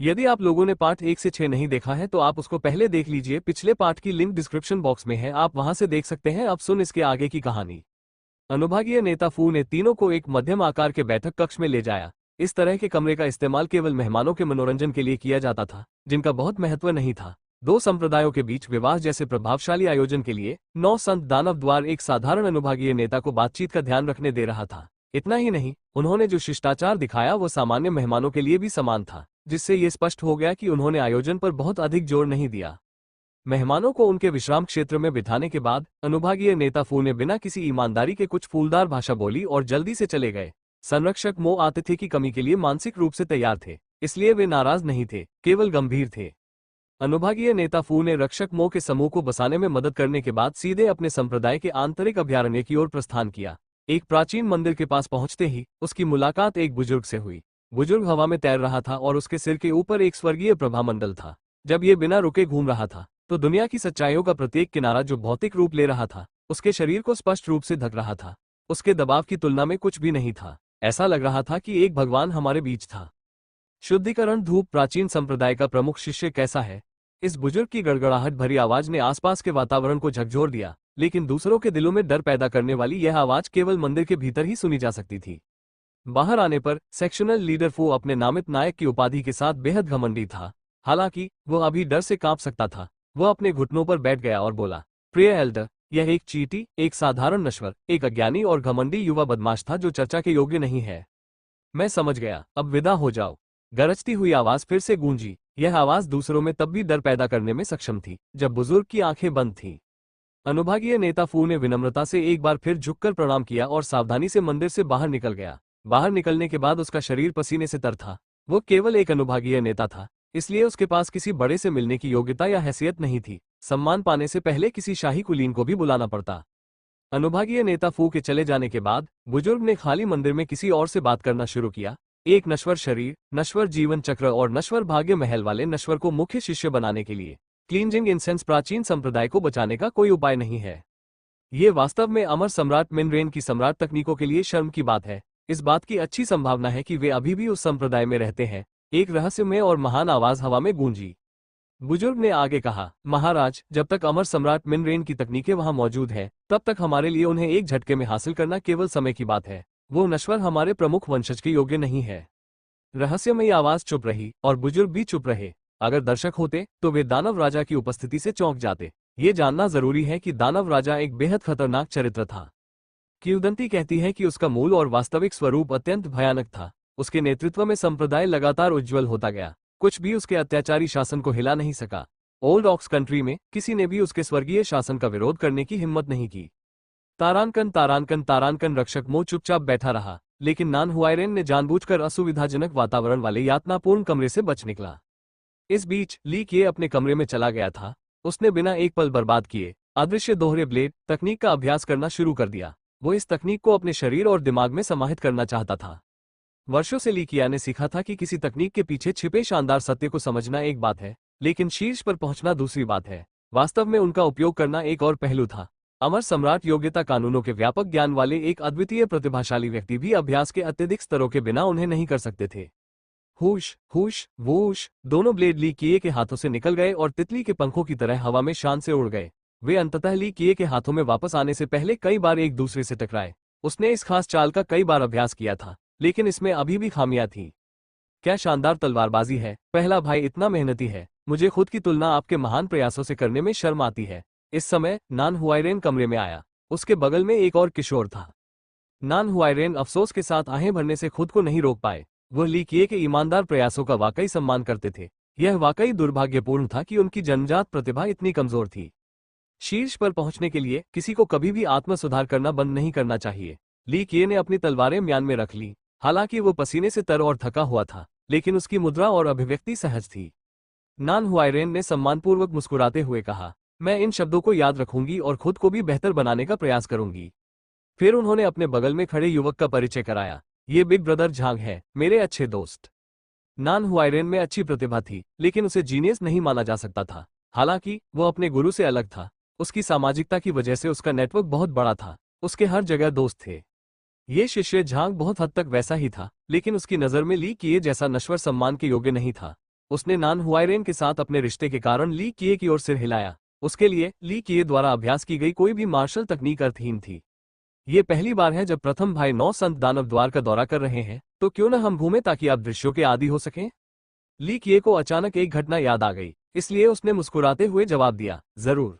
यदि आप लोगों ने पार्ट 1 से 6 नहीं देखा है तो आप उसको पहले देख लीजिए, पिछले पार्ट की लिंक डिस्क्रिप्शन बॉक्स में है, आप वहां से देख सकते हैं। अब सुन इसके आगे की कहानी। अनुभागीय नेता फू ने तीनों को एक मध्यम आकार के बैठक कक्ष में ले जाया। इस तरह के कमरे का इस्तेमाल केवल मेहमानों के मनोरंजन के लिए किया जाता था, जिनका बहुत महत्व नहीं था। दो संप्रदायों के बीच विवाह जैसे प्रभावशाली आयोजन के लिए 9 संत दानव द्वार एक साधारण अनुभागीय नेता को बातचीत का ध्यान रखने दे रहा था। इतना ही नहीं, उन्होंने जो शिष्टाचार दिखाया वो सामान्य मेहमानों के लिए भी समान था, जिससे ये स्पष्ट हो गया कि उन्होंने आयोजन पर बहुत अधिक जोर नहीं दिया। मेहमानों को उनके विश्राम क्षेत्र में बिठाने के बाद अनुभागीय नेता फू ने बिना किसी ईमानदारी के कुछ फूलदार भाषा बोली और जल्दी से चले गए। संरक्षक मो आतिथ्य की कमी के लिए मानसिक रूप से तैयार थे, इसलिए वे नाराज नहीं थे, केवल गंभीर थे। अनुभागीय नेता फू ने रक्षक मो के समूह को बसाने में मदद करने के बाद सीधे अपने संप्रदाय के आंतरिक अभयारण्य की ओर प्रस्थान किया। एक प्राचीन मंदिर के पास पहुंचते ही उसकी मुलाकात एक बुजुर्ग से हुई। बुजुर्ग हवा में तैर रहा था और उसके सिर के ऊपर एक स्वर्गीय प्रभामंडल था। जब ये बिना रुके घूम रहा था तो दुनिया की सच्चाइयों का प्रत्येक किनारा जो भौतिक रूप ले रहा था उसके शरीर को स्पष्ट रूप से ढक रहा था। उसके दबाव की तुलना में कुछ भी नहीं था। ऐसा लग रहा था कि एक भगवान हमारे बीच था। शुद्धिकरण धूप प्राचीन संप्रदाय का प्रमुख शिष्य कैसा है? इस बुजुर्ग की गड़गड़ाहट भरी आवाज ने आसपास के वातावरण को झकझोर दिया, लेकिन दूसरों के दिलों में डर पैदा करने वाली यह आवाज केवल मंदिर के भीतर ही सुनी जा सकती थी। बाहर आने पर सेक्शनल लीडर फू अपने नामित नायक की उपाधि के साथ बेहद घमंडी था। हालांकि वह अभी डर से कांप सकता था। वह अपने घुटनों पर बैठ गया और बोला, प्रिय एल्डर, यह एक चींटी, एक साधारण नश्वर, एक अज्ञानी और घमंडी युवा बदमाश था जो चर्चा के योग्य नहीं है। मैं समझ गया, अब विदा हो जाओ। गरजती हुई आवाज फिर से गूंजी। यह आवाज दूसरों में तब भी डर पैदा करने में सक्षम थी जब बुजुर्ग की आंखें बंद थीं। अनुभागीय नेता फू ने विनम्रता से एक बार फिर झुककर प्रणाम किया और सावधानी से मंदिर से बाहर निकल गया। बाहर निकलने के बाद उसका शरीर पसीने से तर था। वो केवल एक अनुभागीय नेता था, इसलिए उसके पास किसी बड़े से मिलने की योग्यता या हैसियत नहीं थी। सम्मान पाने से पहले किसी शाही कुलीन को भी बुलाना पड़ता। अनुभागीय नेता फू के चले जाने के बाद बुजुर्ग ने खाली मंदिर में किसी और से बात करना शुरू किया। एक नश्वर शरीर, नश्वर जीवन चक्र और नश्वर भाग्य महल वाले नश्वर को मुख्य शिष्य बनाने के लिए क्लींजिंग इंसेंस प्राचीन संप्रदाय को बचाने का कोई उपाय नहीं है। ये वास्तव में अमर सम्राट मिनरेन की सम्राट तकनीकों के लिए शर्म की बात है। इस बात की अच्छी संभावना है कि वे अभी भी उस संप्रदाय में रहते हैं। एक रहस्यमय और महान आवाज हवा में गूंजी। बुजुर्ग ने आगे कहा, महाराज, जब तक अमर सम्राट मिनरेन की तकनीकें वहां मौजूद है तब तक हमारे लिए उन्हें एक झटके में हासिल करना केवल समय की बात है। वो नश्वर हमारे प्रमुख वंशज के योग्य नहीं है। रहस्यमयी आवाज चुप रही और बुजुर्ग भी चुप रहे। अगर दर्शक होते तो वे दानव राजा की उपस्थिति से चौंक जाते। ये जानना जरूरी है कि दानव राजा एक बेहद खतरनाक चरित्र था। किंवदंती कहती है कि उसका मूल और वास्तविक स्वरूप अत्यंत भयानक था। उसके नेतृत्व में संप्रदाय लगातार उज्ज्वल होता गया। कुछ भी उसके अत्याचारी शासन को हिला नहीं सका। ओल्ड ऑक्स कंट्री में किसी ने भी उसके स्वर्गीय शासन का विरोध करने की हिम्मत नहीं की। तारानकन तारानकन तारानकन रक्षक मो चुपचाप बैठा रहा, लेकिन नान हुआयरेन ने जानबूझकर असुविधाजनक वातावरण वाले यातनापूर्ण कमरे से बच निकला। इस बीच ली किए अपने कमरे में चला गया था। उसने बिना एक पल बर्बाद किए अदृश्य दोहरे ब्लेड तकनीक का अभ्यास करना शुरू कर दिया। वो इस तकनीक को अपने शरीर और दिमाग में समाहित करना चाहता था। वर्षों से ली किया ने सीखा था कि किसी तकनीक के पीछे छिपे शानदार सत्य को समझना एक बात है, लेकिन शीर्ष पर पहुंचना दूसरी बात है। वास्तव में उनका उपयोग करना एक और पहलू था। अमर सम्राट योग्यता कानूनों के व्यापक ज्ञान वाले एक अद्वितीय प्रतिभाशाली व्यक्ति भी अभ्यास के अत्यधिक स्तरों के बिना उन्हें नहीं कर सकते थे। हुश हुश वूश, दोनों ब्लेड ली किए के हाथों से निकल गए और तितली के पंखों की तरह हवा में शान से उड़ गए। वे अंततः ली किए के हाथों में वापस आने से पहले कई बार एक दूसरे से टकराए। उसने इस खास चाल का कई बार अभ्यास किया था, लेकिन इसमें अभी भी खामियां थीं। क्या शानदार तलवारबाजी है, पहला भाई इतना मेहनती है। मुझे खुद की तुलना आपके महान प्रयासों से करने में शर्म आती है। इस समय नान हुआयरेन कमरे में आया। उसके बगल में एक और किशोर था। नान हुआयरेन अफसोस के साथ आहें भरने से खुद को नहीं रोक पाए। वह ली किए के ईमानदार प्रयासों का वाकई सम्मान करते थे। यह वाकई दुर्भाग्यपूर्ण था कि उनकी जन्मजात प्रतिभा इतनी कमजोर थी। शीर्ष पर पहुंचने के लिए किसी को कभी भी आत्म सुधार करना बंद नहीं करना चाहिए। ली किए ने अपनी तलवारें म्यान में रख ली। हालांकि वो पसीने से तर और थका हुआ था, लेकिन उसकी मुद्रा और अभिव्यक्ति सहज थी। नान हुआयरेन ने सम्मानपूर्वक मुस्कुराते हुए कहा, मैं इन शब्दों को याद रखूंगी और खुद को भी बेहतर बनाने का प्रयास करूंगी। फिर उन्होंने अपने बगल में खड़े युवक का परिचय कराया। ये बिग ब्रदर झांग है, मेरे अच्छे दोस्त। नान हुआयरेन में अच्छी प्रतिभा थी, लेकिन उसे जीनियस नहीं माना जा सकता था। हालांकि वो अपने गुरु से अलग था। उसकी सामाजिकता की वजह से उसका नेटवर्क बहुत बड़ा था। उसके हर जगह दोस्त थे। ये शिष्य झांग बहुत हद तक वैसा ही था, लेकिन उसकी नज़र में ली किए जैसा नश्वर सम्मान के योग्य नहीं था। उसने नान हुआइरेन के साथ अपने रिश्ते के कारण ली किए की ओर सिर हिलाया। उसके लिए ली किए द्वारा अभ्यास की गई कोई भी मार्शल तकनीक अर्थहीन थी। ये पहली बार है जब प्रथम भाई 9 संत दानव द्वार का दौरा कर रहे हैं, तो क्यों न हम घूमें ताकि आप दृश्यों के आदी हो सकें। ली किए को अचानक एक घटना याद आ गई, इसलिए उसने मुस्कुराते हुए जवाब दिया, जरूर।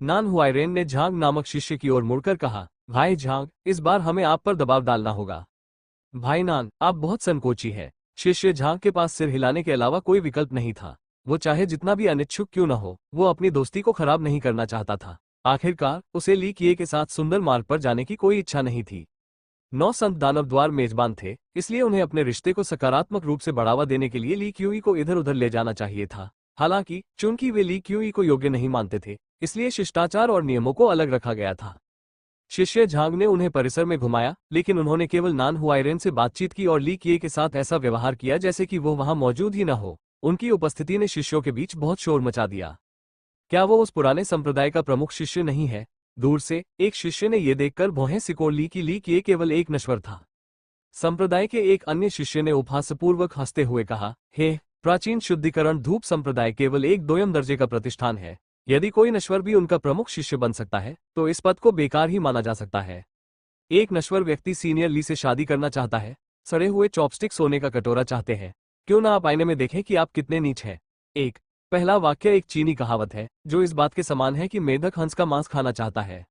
नान हुआइरेन ने झांग नामक शिष्य की ओर मुड़कर कहा, भाई झांग, इस बार हमें आप पर दबाव डालना होगा। भाई नान, आप बहुत संकोची है। शिष्य झांग के पास सिर हिलाने के अलावा कोई विकल्प नहीं था। वो चाहे जितना भी अनिच्छुक क्यों न हो, वो अपनी दोस्ती को खराब नहीं करना चाहता था। आखिरकार उसे ली किए के साथ सुंदर मार्ग पर जाने की कोई इच्छा नहीं थी। 9 संत दानव द्वार मेजबान थे, इसलिए उन्हें अपने रिश्ते को सकारात्मक रूप से बढ़ावा देने के लिए ली क्यूई को इधर उधर ले जाना चाहिए था। हालांकि चूंकि वे ली क्यूई को योग्य नहीं मानते थे, इसलिए शिष्टाचार और नियमों को अलग रखा गया था। शिष्य झांग ने उन्हें परिसर में घुमाया, लेकिन उन्होंने केवल नान हुआइरेन से बातचीत की और ली किए के साथ ऐसा व्यवहार किया जैसे कि वो वहां मौजूद ही न हो। उनकी उपस्थिति ने शिष्यों के बीच बहुत शोर मचा दिया। क्या वो उस पुराने संप्रदाय का प्रमुख शिष्य नहीं है? दूर से एक शिष्य ने यह देखकर भौहें सिकोड़ ली कि ली किए केवल एक नश्वर था। संप्रदाय के एक अन्य शिष्य ने उपहासपूर्वक हंसते हुए कहा, हे, प्राचीन शुद्धिकरण धूप संप्रदाय केवल एक दोयम दर्जे का प्रतिष्ठान है। यदि कोई नश्वर भी उनका प्रमुख शिष्य बन सकता है, तो इस पद को बेकार ही माना जा सकता है। एक नश्वर व्यक्ति सीनियर ली से शादी करना चाहता है, सड़े हुए चॉपस्टिक सोने का कटोरा चाहते हैं। क्यों ना आप आईने में देखें कि आप कितने नीच हैं। एक पहला वाक्य एक चीनी कहावत है, जो इस बात के समान है कि मेढक हंस का मांस खाना चाहता है।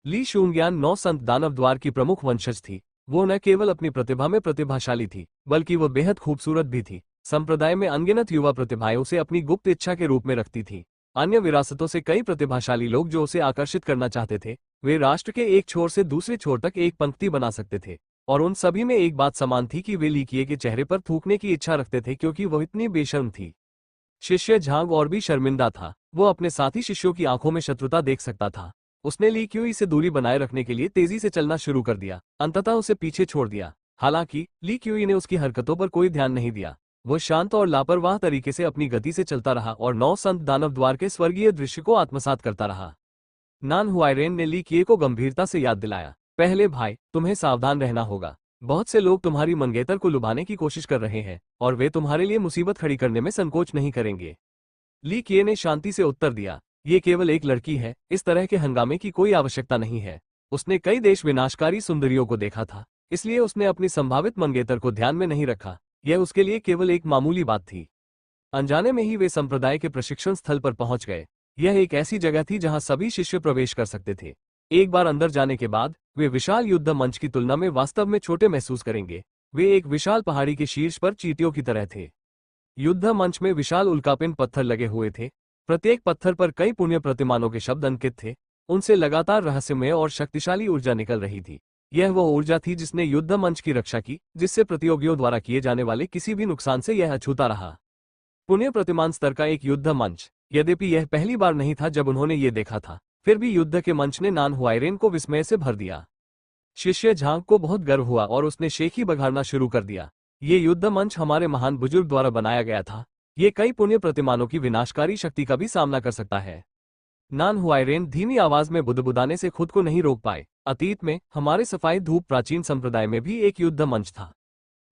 ली शूंग्यान 9 संत दानव द्वार की प्रमुख वंशज थी। वो न केवल अपनी प्रतिभा में प्रतिभाशाली थी, बल्कि वो बेहद खूबसूरत भी थी। संप्रदाय में अनगिनत युवा प्रतिभाएं उसे अपनी गुप्त इच्छा के रूप में रखती थी। अन्य विरासतों से कई प्रतिभाशाली लोग जो उसे आकर्षित करना चाहते थे, वे राष्ट्र के एक छोर से दूसरे छोर तक एक पंक्ति बना सकते थे, और उन सभी में एक बात समान थी कि वे ली किए के चेहरे पर थूकने की इच्छा रखते थे, क्योंकि वह इतनी बेशर्म थी। शिष्य झांग और भी शर्मिंदा था। वो अपने साथी शिष्यों की आंखों में शत्रुता देख सकता था। उसने ली क्यूई से दूरी बनाए रखने के लिए तेजी से चलना शुरू कर दिया, अंततः उसे पीछे छोड़ दिया। हालांकि ली क्यूई ने उसकी हरकतों पर कोई ध्यान नहीं दिया। वो शांत और लापरवाह तरीके से अपनी गति से चलता रहा और 9 संत दानव द्वार के स्वर्गीय दृश्य को आत्मसात करता रहा। नान हुआइरेन ने ली किए को गंभीरता से याद दिलाया, पहले भाई, तुम्हें सावधान रहना होगा। बहुत से लोग तुम्हारी मंगेतर को लुभाने की कोशिश कर रहे हैं, और वे तुम्हारे लिए मुसीबत खड़ी करने में संकोच नहीं करेंगे। ली किए ने शांति से उत्तर दिया, ये केवल एक लड़की है, इस तरह के हंगामे की कोई आवश्यकता नहीं है। उसने कई देश विनाशकारी सुंदरियों को देखा था, इसलिए उसने अपनी संभावित मंगेतर को ध्यान में नहीं रखा। यह उसके लिए केवल एक मामूली बात थी। अनजाने में ही वे संप्रदाय के प्रशिक्षण स्थल पर पहुंच गए। यह एक ऐसी जगह थी जहां सभी शिष्य प्रवेश कर सकते थे। एक बार अंदर जाने के बाद वे विशाल युद्ध मंच की तुलना में वास्तव में छोटे महसूस करेंगे। वे एक विशाल पहाड़ी के शीर्ष पर चींटियों की तरह थे। युद्ध मंच में विशाल उल्कापिंड पत्थर लगे हुए थे। प्रत्येक पत्थर पर कई पुण्य प्रतिमानों के शब्द अंकित थे। उनसे लगातार रहस्यमय और शक्तिशाली ऊर्जा निकल रही थी। यह वह ऊर्जा थी जिसने युद्ध मंच की रक्षा की, जिससे प्रतियोगियों द्वारा किए जाने वाले किसी भी नुकसान से यह अछूता रहा। पुण्य प्रतिमान स्तर का एक युद्ध मंच। यद्यपि यह पहली बार नहीं था जब उन्होंने ये देखा था, फिर भी युद्ध के मंच ने नान हुआइरेन को विस्मय से भर दिया। शिष्य झांग को बहुत गर्व हुआ और उसने शेखी बघाड़ना शुरू कर दिया। ये युद्ध मंच हमारे महान बुजुर्ग द्वारा बनाया गया था। ये कई पुण्य प्रतिमानों की विनाशकारी शक्ति का भी सामना कर सकता है। नान हुआइरेन धीमी आवाज में बुदबुदाने से खुद को नहीं रोक पाए। अतीत में हमारे सफाई धूप प्राचीन संप्रदाय में भी एक युद्ध मंच था।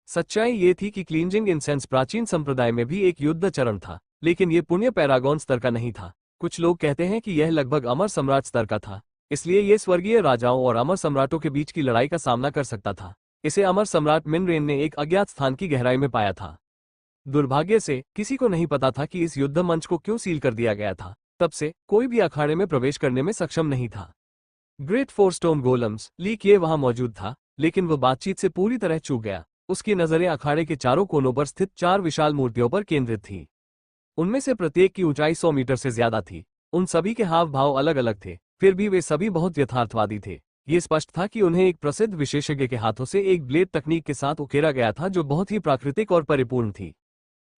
सच्चाई ये थी कि क्लींजिंग इंसेंस प्राचीन संप्रदाय में भी एक युद्ध चरण था, लेकिन ये पुण्य पैरागॉन स्तर का नहीं था। कुछ लोग कहते हैं कि यह लगभग अमर सम्राट स्तर का था, इसलिए ये स्वर्गीय राजाओं और अमर सम्राटों के बीच की लड़ाई का सामना कर सकता था। इसे अमर सम्राट मिनरेन ने एक अज्ञात स्थान की गहराई में पाया था। दुर्भाग्य से किसी को नहीं पता था कि इस युद्ध मंच को क्यों सील कर दिया गया था। तब से कोई भी अखाड़े में प्रवेश करने में सक्षम नहीं था। ग्रेट फोर स्टोन गोलम्स ली किए वहां मौजूद था, लेकिन वह बातचीत से पूरी तरह चूक गया। उसकी नजरें अखाड़े के चारों कोनों पर स्थित 4 विशाल मूर्तियों पर केंद्रित थी। उनमें से प्रत्येक की ऊंचाई 100 मीटर से ज्यादा थी। उन सभी के हाव भाव अलग अलग थे, फिर भी वे सभी बहुत यथार्थवादी थे। ये स्पष्ट था कि उन्हें एक प्रसिद्ध विशेषज्ञ के हाथों से एक ब्लेड तकनीक के साथ उकेरा गया था, जो बहुत ही प्राकृतिक और परिपूर्ण थी।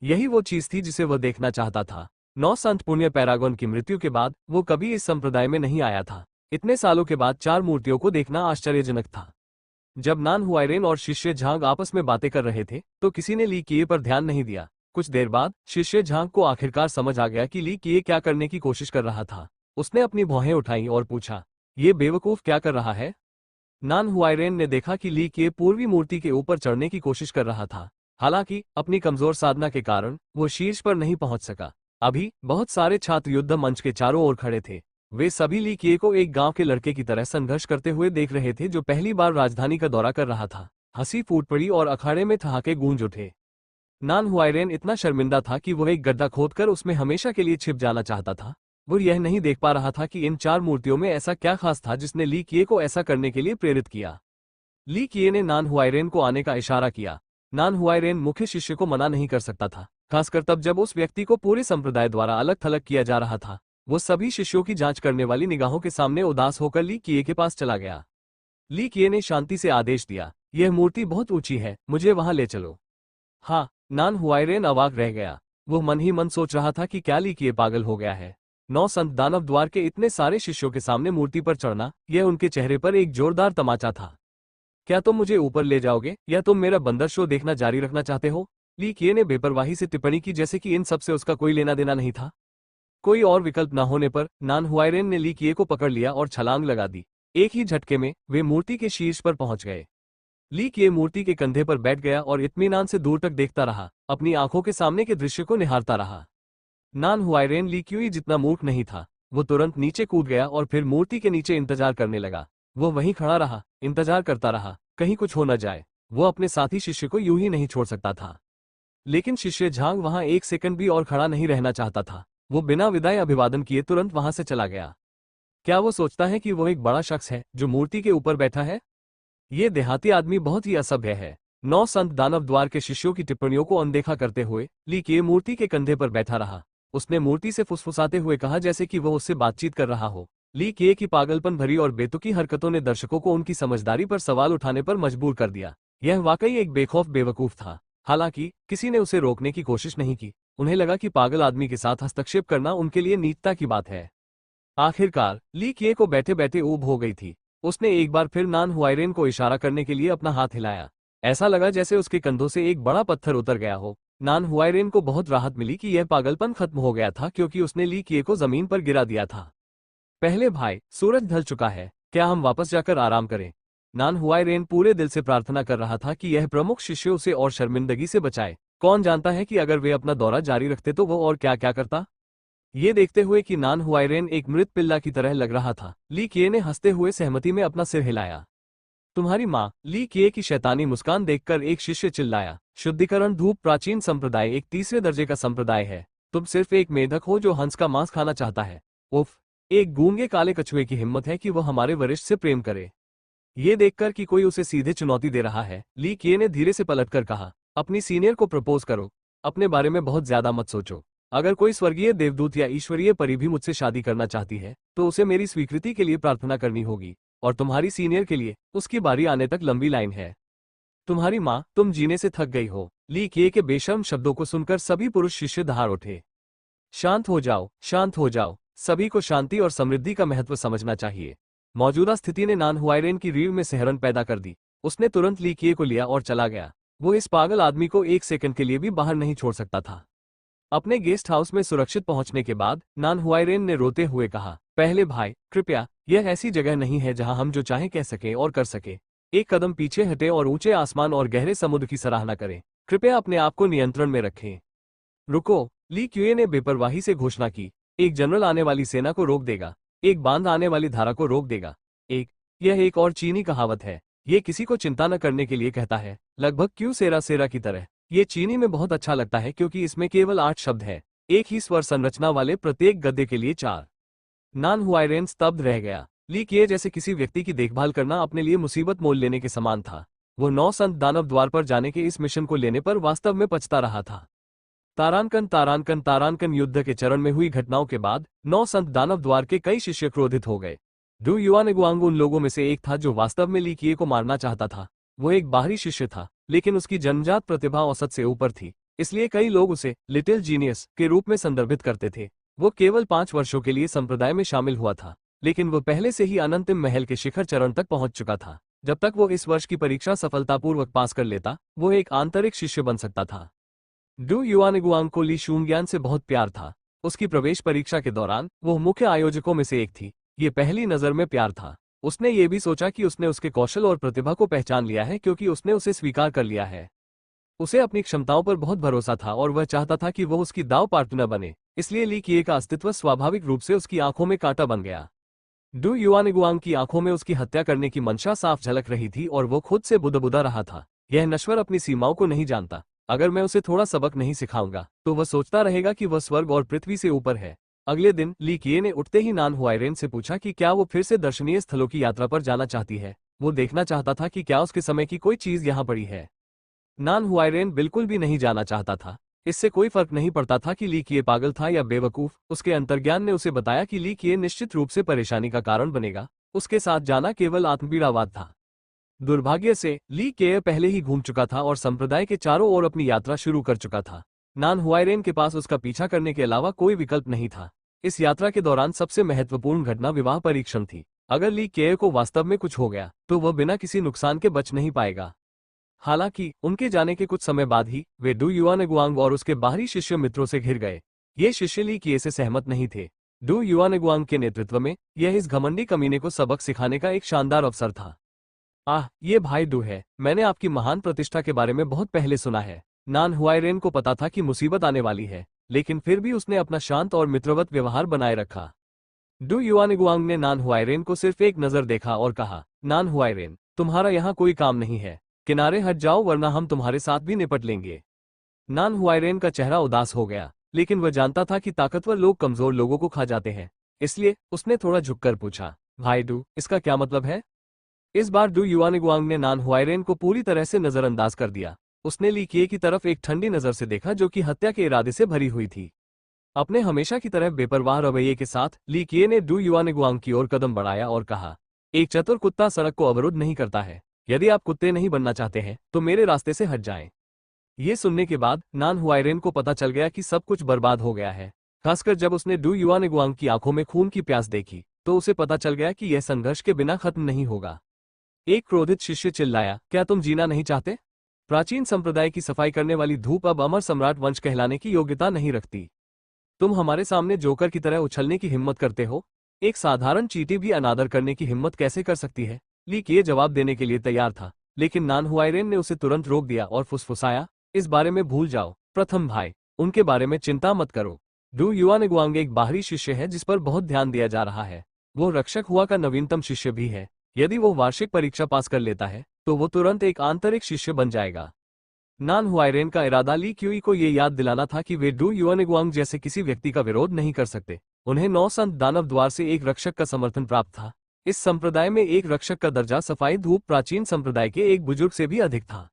यही वो चीज थी जिसे वह देखना चाहता था। 9 संत पुण्य पैरागॉन की मृत्यु के बाद वो कभी इस संप्रदाय में नहीं आया था। इतने सालों के बाद 4 मूर्तियों को देखना आश्चर्यजनक था। जब नान हुआइरेन और शिष्य झांग आपस में बातें कर रहे थे, तो किसी ने ली किए पर ध्यान नहीं दिया। कुछ देर बाद शिष्य झांग को आखिरकार समझ आ गया कि ली किए क्या करने की कोशिश कर रहा था। उसने अपनी भौहें उठाई और पूछा, ये बेवकूफ क्या कर रहा है? नान हुआइरेन ने देखा कि ली किए पूर्वी मूर्ति के ऊपर चढ़ने की कोशिश कर रहा था। हालांकि अपनी कमजोर साधना के कारण वो शीर्ष पर नहीं पहुंच सका। अभी बहुत सारे छात्र युद्ध मंच के चारों ओर खड़े थे। वे सभी ली किए को एक गांव के लड़के की तरह संघर्ष करते हुए देख रहे थे जो पहली बार राजधानी का दौरा कर रहा था। हंसी फूट पड़ी और अखाड़े में ठहाके गूंज उठे। नान हुआइरेन इतना शर्मिंदा था कि वह एक गड्ढा खोदकर उसमें हमेशा के लिए छिप जाना चाहता था। वो यह नहीं देख पा रहा था कि इन 4 मूर्तियों में ऐसा क्या खास था जिसने ली किए को ऐसा करने के लिए प्रेरित किया। ली किए ने नान हुआइरेन को आने का इशारा किया। नान हुआइरेन मुख्य शिष्य को मना नहीं कर सकता था, खासकर तब जब उस व्यक्ति को पूरे संप्रदाय द्वारा अलग थलग किया जा रहा था। वो सभी शिष्यों की जांच करने वाली निगाहों के सामने उदास होकर ली किए के पास चला गया। ली किए ने शांति से आदेश दिया, यह मूर्ति बहुत ऊंची है, मुझे वहां ले चलो। हाँ, नान हुआइरेन अवाक रह गया। वो मन ही मन सोच रहा था कि क्या ली किए पागल हो गया है। 9 संत दानव द्वार के इतने सारे शिष्यों के सामने मूर्ति पर चढ़ना, यह उनके चेहरे पर एक जोरदार तमाचा था। क्या तुम मुझे ऊपर ले जाओगे या तुम मेरा बंदर शो देखना जारी रखना चाहते हो? ली किए ने बेपरवाही से टिप्पणी की, जैसे कि इन सब से उसका कोई लेना देना नहीं था। कोई और विकल्प न होने पर नान हुआइरेन ने ली किए को पकड़ लिया और छलांग लगा दी। एक ही झटके में वे मूर्ति के शीर्ष पर पहुंच गए। ली किए मूर्ति के कंधे पर बैठ गया और इत्मीनान से दूर तक देखता रहा, अपनी आंखों के सामने के दृश्य को निहारता रहा। नान हुआइरेन ली किए जितना मूर्ख नहीं था। वो तुरंत नीचे कूद गया और फिर मूर्ति के नीचे इंतजार करने लगा। वो वहीं खड़ा रहा, इंतजार करता रहा, कहीं कुछ हो न जाए। वो अपने साथी शिष्य को यूं ही नहीं छोड़ सकता था। लेकिन शिष्य झांग वहां एक सेकंड भी और खड़ा नहीं रहना चाहता था। वो बिना विदाई अभिवादन किए तुरंत वहां से चला गया। क्या वो सोचता है कि वो एक बड़ा शख्स है जो मूर्ति के ऊपर बैठा है? ये देहाती आदमी बहुत ही असभ्य है। 9 संत दानव द्वार के शिष्यों की टिप्पणियों को अनदेखा करते हुए ली किए मूर्ति के कंधे पर बैठा रहा। उसने मूर्ति से फुसफुसाते हुए कहा, जैसे कि वो उससे बातचीत कर रहा हो। ली किए की पागलपन भरी और बेतुकी हरकतों ने दर्शकों को उनकी समझदारी पर सवाल उठाने पर मजबूर कर दिया। यह वाकई एक बेखौफ बेवकूफ था। हालांकि किसी ने उसे रोकने की कोशिश नहीं की। उन्हें लगा कि पागल आदमी के साथ हस्तक्षेप करना उनके लिए नीचता की बात है। आखिरकार ली किए को बैठे बैठे ऊब हो गई थी। उसने एक बार फिर नान हुआइरेन को इशारा करने के लिए अपना हाथ हिलाया। ऐसा लगा जैसे उसके कंधों से एक बड़ा पत्थर उतर गया हो। नान हुआइरेन को बहुत राहत मिली कि यह पागलपन खत्म हो गया था, क्योंकि उसने ली किए को जमीन पर गिरा दिया था। पहले भाई, सूरज ढल चुका है, क्या हम वापस जाकर आराम करें? नान हुआइरेन पूरे दिल से प्रार्थना कर रहा था कि यह प्रमुख शिष्य उसे और शर्मिंदगी से बचाए। कौन जानता है कि अगर वे अपना दौरा जारी रखते तो वो और क्या क्या करता। ये देखते हुए कि नान हुआइरेन एक मृत पिल्ला की तरह लग रहा था, ली किए ने हंसते हुए सहमति में अपना सिर हिलाया। तुम्हारी माँ, ली किए की शैतानी मुस्कान देखकर एक शिष्य चिल्लाया। शुद्धिकरण धूप प्राचीन संप्रदाय एक तीसरे दर्जे का संप्रदाय है। तुम सिर्फ एक मेढक हो जो हंस का मांस खाना चाहता है। उफ, एक गूंगे काले कछुए की हिम्मत है कि वो हमारे वरिष्ठ से प्रेम करे। ये देखकर कि कोई उसे सीधे चुनौती दे रहा है, ली किए ने धीरे से पलटकर कहा, अपनी सीनियर को प्रपोज करो। अपने बारे में बहुत ज्यादा मत सोचो। अगर कोई स्वर्गीय देवदूत या ईश्वरीय परी भी मुझसे शादी करना चाहती है तो उसे मेरी स्वीकृति के लिए प्रार्थना करनी होगी। और तुम्हारी सीनियर के लिए उसकी बारी आने तक लंबी लाइन है। तुम्हारी माँ, तुम जीने से थक गई हो। ली किए के बेशर्म शब्दों को सुनकर सभी पुरुष शिष्य दहाड़ उठे। शांत हो जाओ, शांत हो जाओ। सभी को शांति और समृद्धि का महत्व समझना चाहिए। मौजूदा स्थिति ने नान हुआइरेन की रीढ़ में सिहरन पैदा कर दी। उसने तुरंत ली किए को लिया और चला गया। वो इस पागल आदमी को एक सेकंड के लिए भी बाहर नहीं छोड़ सकता था। अपने गेस्ट हाउस में सुरक्षित पहुंचने के बाद नान हुआइरेन ने रोते हुए कहा, पहले भाई, कृपया, यह ऐसी जगह नहीं है जहां हम जो चाहें कह सकें और कर सके। एक कदम पीछे हटे और ऊंचे आसमान और गहरे समुद्र की सराहना करें। कृपया अपने आप को नियंत्रण में रखें। रुको, ली क्यूए ने बेपरवाही से घोषणा की। एक जनरल आने वाली सेना को रोक देगा। एक बांध आने वाली धारा को रोक देगा। यह एक और चीनी कहावत है। ये किसी को चिंता न करने के लिए कहता है, लगभग क्यू सेरा सेरा की तरह। ये चीनी में बहुत अच्छा लगता है क्योंकि इसमें केवल 8 शब्द है, एक ही स्वर संरचना वाले प्रत्येक गद्य के लिए 4। नान हुआइरेन स्तब्ध रह गया। ली किए जैसे किसी व्यक्ति की देखभाल करना अपने लिए मुसीबत मोल लेने के समान था। वो 9 संत दानव द्वार पर जाने के इस मिशन को लेने पर वास्तव में पछता रहा था। तारानकन तारानकन तारानकन युद्ध के चरण में हुई घटनाओं के बाद 9 संत दानव द्वार के कई शिष्य क्रोधित हो गए। डू युआनेगुआंग उन लोगों में से एक था जो वास्तव में ली किए को मारना चाहता था। वो एक बाहरी शिष्य था, लेकिन उसकी जन्मजात प्रतिभा औसत से ऊपर थी, इसलिए कई लोग उसे लिटिल जीनियस के रूप में संदर्भित करते थे। वो केवल 5 वर्षों के लिए संप्रदाय में शामिल हुआ था, लेकिन वो पहले से ही अनंतिम महल के शिखर चरण तक पहुंच चुका था। जब तक वो इस वर्ष की परीक्षा सफलतापूर्वक पास कर लेता, वो एक आंतरिक शिष्य बन सकता था। डू युआनेगुआंग को ली शूंग्यान से बहुत प्यार था। उसकी प्रवेश परीक्षा के दौरान वो मुख्य आयोजकों में से एक थी। ये पहली नजर में प्यार था। उसने ये भी सोचा कि उसने उसके कौशल और प्रतिभा को पहचान लिया है क्योंकि उसने उसे स्वीकार कर लिया है। उसे अपनी क्षमताओं पर बहुत भरोसा था और वह चाहता था कि वह उसकी दाव पार्टनर बने, इसलिए ली किए का अस्तित्व स्वाभाविक रूप से उसकी आंखों में कांटा बन गया। डू युआनगुआंग की आंखों में उसकी हत्या करने की मंशा साफ झलक रही थी और वो खुद से बुदबुदा रहा था, यह नश्वर अपनी सीमाओं को नहीं जानता। अगर मैं उसे थोड़ा सबक नहीं सिखाऊंगा तो वह सोचता रहेगा कि वह स्वर्ग और पृथ्वी से ऊपर है। अगले दिन ली किए ने उठते ही नान हुआइरेन से पूछा कि क्या वो फिर से दर्शनीय स्थलों की यात्रा पर जाना चाहती है। वो देखना चाहता था कि क्या उसके समय की कोई चीज यहाँ पड़ी है। नान हुआइरेन बिल्कुल भी नहीं जाना चाहता था। इससे कोई फर्क नहीं पड़ता था कि ली किए पागल था या बेवकूफ, उसके अंतर्ज्ञान ने उसे बताया कि ली किए निश्चित रूप से परेशानी का कारण बनेगा। उसके साथ जाना केवल आत्मपीड़ावाद था। दुर्भाग्य से ली केय पहले ही घूम चुका था और संप्रदाय के चारों ओर अपनी यात्रा शुरू कर चुका था। नान हुआइरेन के पास उसका पीछा करने के अलावा कोई विकल्प नहीं था। इस यात्रा के दौरान सबसे महत्वपूर्ण घटना विवाह परीक्षण थी। अगर ली केय को वास्तव में कुछ हो गया तो वह बिना किसी नुकसान के बच नहीं पाएगा। हालांकि उनके जाने के कुछ समय बाद ही वे डू युआनगुआंग और उसके बाहरी शिष्य मित्रों से घिर गए। ये शिष्य ली किए से सहमत नहीं थे। डू युआनगुआंग के नेतृत्व में यह इस घमंडी कमीने को सबक सिखाने का एक शानदार अवसर था। ये भाई डू है, मैंने आपकी महान प्रतिष्ठा के बारे में बहुत पहले सुना है। नान हुआइरेन को पता था कि मुसीबत आने वाली है, लेकिन फिर भी उसने अपना शांत और मित्रवत व्यवहार बनाए रखा। डू युआनगुआंग ने नान हुआइरेन को सिर्फ एक नजर देखा और कहा, नान हुआइरेन, तुम्हारा यहाँ कोई काम नहीं है, किनारे हट जाओ वरना हम तुम्हारे साथ भी निपट लेंगे। नान हुआइरेन का चेहरा उदास हो गया, लेकिन वह जानता था कि ताकतवर लोग कमजोर लोगों को खा जाते हैं, इसलिए उसने थोड़ा झुककर पूछा, भाई डू, इसका क्या मतलब है? इस बार डू युआनगुआंग ने नान हुआइरेन को पूरी तरह से नजरअंदाज कर दिया। उसने ली किए की तरफ एक ठंडी नजर से देखा जो कि हत्या के इरादे से भरी हुई थी। अपने हमेशा की तरह बेपरवाह रवैये के साथ ली किए ने डू युआनगुआंग की ओर कदम बढ़ाया और कहा, एक चतुर कुत्ता सड़क को अवरुद्ध नहीं करता है। यदि आप कुत्ते नहीं बनना चाहते हैं तो मेरे रास्ते से हट जाएं। ये सुनने के बाद नान हुआइरेन को पता चल गया कि सब कुछ बर्बाद हो गया है। खासकर जब उसने डू युआनगुआंग की आंखों में खून की प्यास देखी तो उसे पता चल गया कि यह संघर्ष के बिना खत्म नहीं होगा। एक क्रोधित शिष्य चिल्लाया, क्या तुम जीना नहीं चाहते? प्राचीन संप्रदाय की सफाई करने वाली धूप अब अमर सम्राट वंश कहलाने की योग्यता नहीं रखती। तुम हमारे सामने जोकर की तरह उछलने की हिम्मत करते हो? एक साधारण चींटी भी अनादर करने की हिम्मत कैसे कर सकती है? ली किए जवाब देने के लिए तैयार था, लेकिन नान हुआइरेन ने उसे तुरंत रोक दिया और फुसफुसाया, इस बारे में भूल जाओ प्रथम भाई, उनके बारे में चिंता मत करो। डू युआनगुआंग एक बाहरी शिष्य है जिस पर बहुत ध्यान दिया जा रहा है। वो रक्षक हुआ का नवीनतम शिष्य भी है। यदि वो वार्षिक परीक्षा पास कर लेता है तो वो तुरंत एक आंतरिक शिष्य बन जाएगा। नान हुआइरेन का इरादा ली क्यूई को ये याद दिलाना था कि वे डू युआनगुआंग जैसे किसी व्यक्ति का विरोध नहीं कर सकते। उन्हें 9 संत दानव द्वार से एक रक्षक का समर्थन प्राप्त था। इस संप्रदाय में एक रक्षक का दर्जा सफाई धूप प्राचीन संप्रदाय के एक बुजुर्ग से भी अधिक था।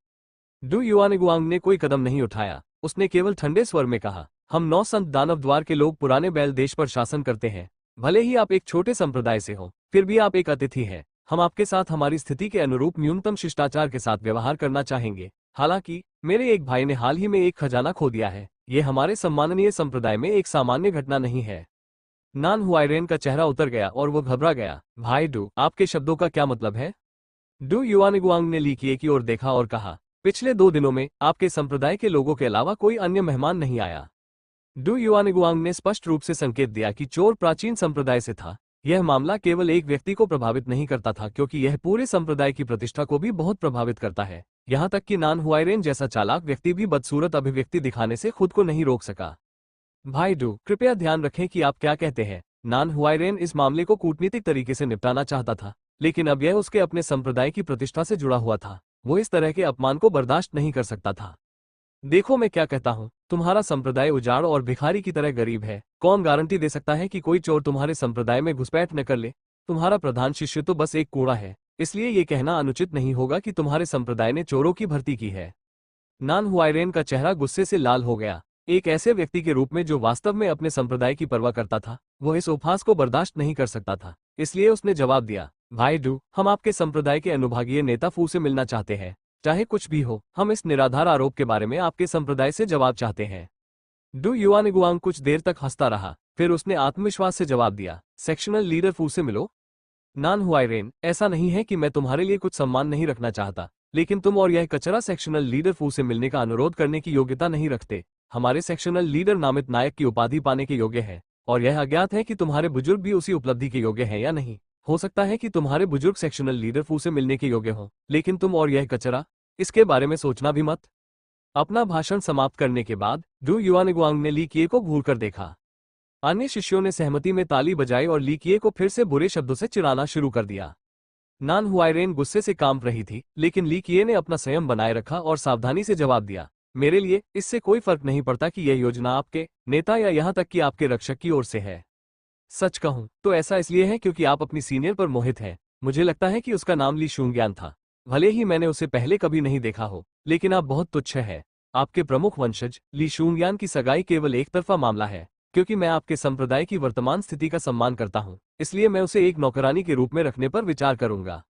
डू युआनगुआंग ने कोई कदम नहीं उठाया। उसने केवल ठंडे स्वर में कहा, हम 9 संत दानव द्वार के लोग पुराने बैल देश पर शासन करते हैं। भले ही आप एक छोटे संप्रदाय से हो, फिर भी आप एक अतिथि हैं। हम आपके साथ हमारी स्थिति के अनुरूप न्यूनतम शिष्टाचार के साथ व्यवहार करना चाहेंगे। हालांकि मेरे एक भाई ने हाल ही में एक खजाना खो दिया है। ये हमारे सम्माननीय संप्रदाय में एक सामान्य घटना नहीं है। नान हुआइरेन का चेहरा उतर गया और वो घबरा गया। भाई डू, आपके शब्दों का क्या मतलब है? डू युआनगुआंग ने ली किए की ओर देखा और कहा, पिछले 2 दिनों में आपके संप्रदाय के लोगों के अलावा कोई अन्य मेहमान नहीं आया। डू युआनगुआंग ने स्पष्ट रूप से संकेत दिया कि चोर प्राचीन संप्रदाय से था। यह मामला केवल एक व्यक्ति को प्रभावित नहीं करता था, क्योंकि यह पूरे संप्रदाय की प्रतिष्ठा को भी बहुत प्रभावित करता है। यहाँ तक कि नान हुआइरेन जैसा चालाक व्यक्ति भी बदसूरत अभिव्यक्ति दिखाने से खुद को नहीं रोक सका। भाई डू, कृपया ध्यान रखें कि आप क्या कहते हैं। नान हुआइरेन इस मामले को कूटनीतिक तरीके से निपटाना चाहता था, लेकिन अब यह उसके अपने संप्रदाय की प्रतिष्ठा से जुड़ा हुआ था। वो इस तरह के अपमान को बर्दाश्त नहीं कर सकता था। देखो मैं क्या कहता हूँ, तुम्हारा संप्रदाय उजाड़ और भिखारी की तरह गरीब है। कौन गारंटी दे सकता है कि कोई चोर तुम्हारे संप्रदाय में घुसपैठ न कर ले? तुम्हारा प्रधान शिष्य तो बस एक कूड़ा है, इसलिए ये कहना अनुचित नहीं होगा कि तुम्हारे संप्रदाय ने चोरों की भर्ती की है। नान हुआइरेन का चेहरा गुस्से से लाल हो गया। एक ऐसे व्यक्ति के रूप में जो वास्तव में अपने संप्रदाय की परवाह करता था, वो इस उपहास को बर्दाश्त नहीं कर सकता था। इसलिए उसने जवाब दिया, भाई डू, हम आपके संप्रदाय के अनुभागीय नेता फू से मिलना चाहते हैं। चाहे कुछ भी हो, हम इस निराधार आरोप के बारे में आपके संप्रदाय से जवाब चाहते हैं। डू युआनगुआंग कुछ देर तक हंसता रहा, फिर उसने आत्मविश्वास से जवाब दिया, सेक्शनल लीडर फू से मिलो। नान हुआइरेन, ऐसा नहीं है कि मैं तुम्हारे लिए कुछ सम्मान नहीं रखना चाहता, लेकिन तुम और यह कचरा सेक्शनल लीडर फू से मिलने का अनुरोध करने की योग्यता नहीं रखते। हमारे सेक्शनल लीडर नामित नायक की उपाधि पाने के योग्य है, और यह अज्ञात है कि तुम्हारे बुजुर्ग भी उसी उपलब्धि के योग्य हैं या नहीं। हो सकता है कि तुम्हारे बुजुर्ग सेक्शनल लीडर फू से मिलने के योग्य हों, लेकिन तुम और यह कचरा, इसके बारे में सोचना भी मत। अपना भाषण समाप्त करने के बाद डू युआनगुआंग ने ली किए को घूरकर देखा। अन्य शिष्यों ने सहमति में ताली बजाई और ली किए को फिर से बुरे शब्दों से चिढ़ाना शुरू कर दिया। नान हुआइरेन गुस्से से कांप रही थी, लेकिन ली किए ने अपना संयम बनाए रखा और सावधानी से जवाब दिया, मेरे लिए इससे कोई फर्क नहीं पड़ता कि यह योजना आपके नेता या यहाँ तक कि आपके रक्षक की ओर से है। सच कहूं तो ऐसा इसलिए है क्योंकि आप अपनी सीनियर पर मोहित हैं। मुझे लगता है कि उसका नाम ली शूंग्यान था। भले ही मैंने उसे पहले कभी नहीं देखा हो, लेकिन आप बहुत तुच्छ है। आपके प्रमुख वंशज ली शूंग्यान की सगाई केवल एक तरफा मामला है। क्योंकि मैं आपके संप्रदाय की वर्तमान स्थिति का सम्मान करता हूं, इसलिए मैं उसे एक नौकरानी के रूप में रखने पर विचार करूंगा।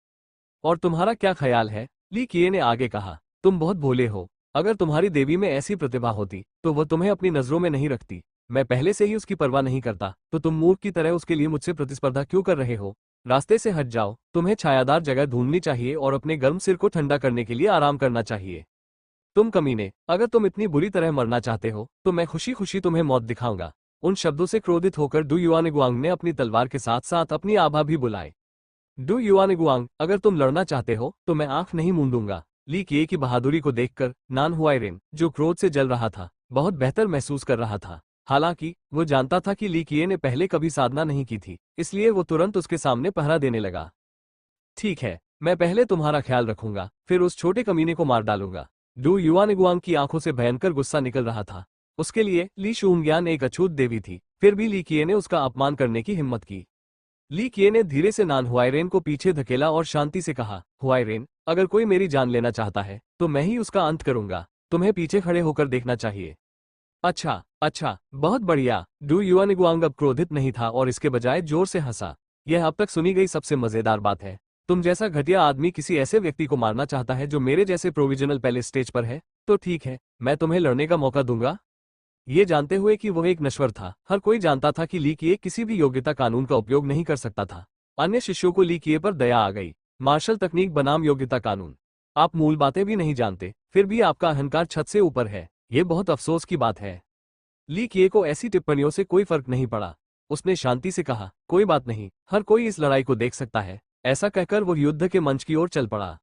और तुम्हारा क्या ख्याल है? ली किए ने आगे कहा, तुम बहुत भोले हो। अगर तुम्हारी देवी में ऐसी प्रतिभा होती तो वह तुम्हें अपनी नजरों में नहीं रखती। मैं पहले से ही उसकी परवाह नहीं करता, तो तुम मूर्ख की तरह उसके लिए मुझसे प्रतिस्पर्धा क्यों कर रहे हो? रास्ते से हट जाओ। तुम्हें छायादार जगह ढूंढनी चाहिए और अपने गर्म सिर को ठंडा करने के लिए आराम करना चाहिए। तुम कमीने, अगर तुम इतनी बुरी तरह मरना चाहते हो तो मैं खुशी खुशी तुम्हें मौत दिखाऊंगा। उन शब्दों से क्रोधित होकर डू युआनगुआंग ने अपनी तलवार के साथ साथ अपनी आभा भी बुलाई। डू युआनगुआंग, अगर तुम लड़ना चाहते हो तो मैं आंख नहीं मूंदूंगा। ली किए की बहादुरी को देखकर नान हुआइरेन, जो क्रोध से जल रहा था, बहुत बेहतर महसूस कर रहा था। हालांकि वो जानता था कि ली किए ने पहले कभी साधना नहीं की थी, इसलिए वो तुरंत उसके सामने पहरा देने लगा। ठीक है, मैं पहले तुम्हारा ख्याल रखूंगा, फिर उस छोटे कमीने को मार डालूंगा। डू युआनगुआंग की आंखों से भयंकर गुस्सा निकल रहा था। उसके लिए ली शूंग्यान एक अछूत देवी थी, फिर भी ली किए ने उसका अपमान करने की हिम्मत की। ली किए ने धीरे से नान हुआइरेन को पीछे धकेला और शांति से कहा, हुआइरेन, अगर कोई मेरी जान लेना चाहता है तो मैं ही उसका अंत करूंगा। तुम्हें पीछे खड़े होकर देखना चाहिए। अच्छा अच्छा, बहुत बढ़िया। डू युआनगुआंग अब क्रोधित नहीं था और इसके बजाय जोर से हंसा। यह अब तक सुनी गई सबसे मजेदार बात है। तुम जैसा घटिया आदमी किसी ऐसे व्यक्ति को मारना चाहता है जो मेरे जैसे प्रोविजनल पैलेस स्टेज पर है, तो ठीक है, मैं तुम्हें लड़ने का मौका दूंगा। ये जानते हुए कि वह एक नश्वर था, हर कोई जानता था कि ली किए किसी भी योग्यता कानून का उपयोग नहीं कर सकता था। अन्य शिष्यों को ली किए पर दया आ गई। मार्शल तकनीक बनाम योग्यता कानून। आप मूल बातें भी नहीं जानते, फिर भी आपका अहंकार छत से ऊपर है। ये बहुत अफसोस की बात है। ली किए को ऐसी टिप्पणियों से कोई फर्क नहीं पड़ा। उसने शांति से कहा, कोई बात नहीं, हर कोई इस लड़ाई को देख सकता है। ऐसा कहकर वो युद्ध के मंच की ओर चल पड़ा।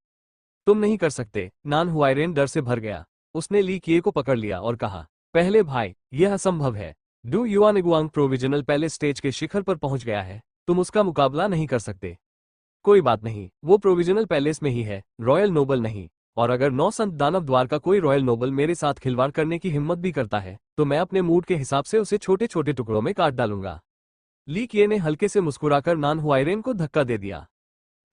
तुम नहीं कर सकते। नान हुआइरेन डर से भर गया। उसने ली किए को पकड़ लिया और कहा, पहले भाई, यह असंभव है। डू युआनगुआंग प्रोविजनल पैलेस स्टेज के शिखर पर पहुंच गया है, तुम उसका मुकाबला नहीं कर सकते। कोई बात नहीं, वो प्रोविजनल पैलेस में ही है, रॉयल नोबल नहीं। और अगर 9 संत दानव द्वार का कोई रॉयल नोबल मेरे साथ खिलवाड़ करने की हिम्मत भी करता है तो मैं अपने मूड के हिसाब से उसे छोटे छोटे टुकड़ों में काट डालूंगा। ली किए ने हल्के से मुस्कुराकर नान हुआइरेन को धक्का दे दिया।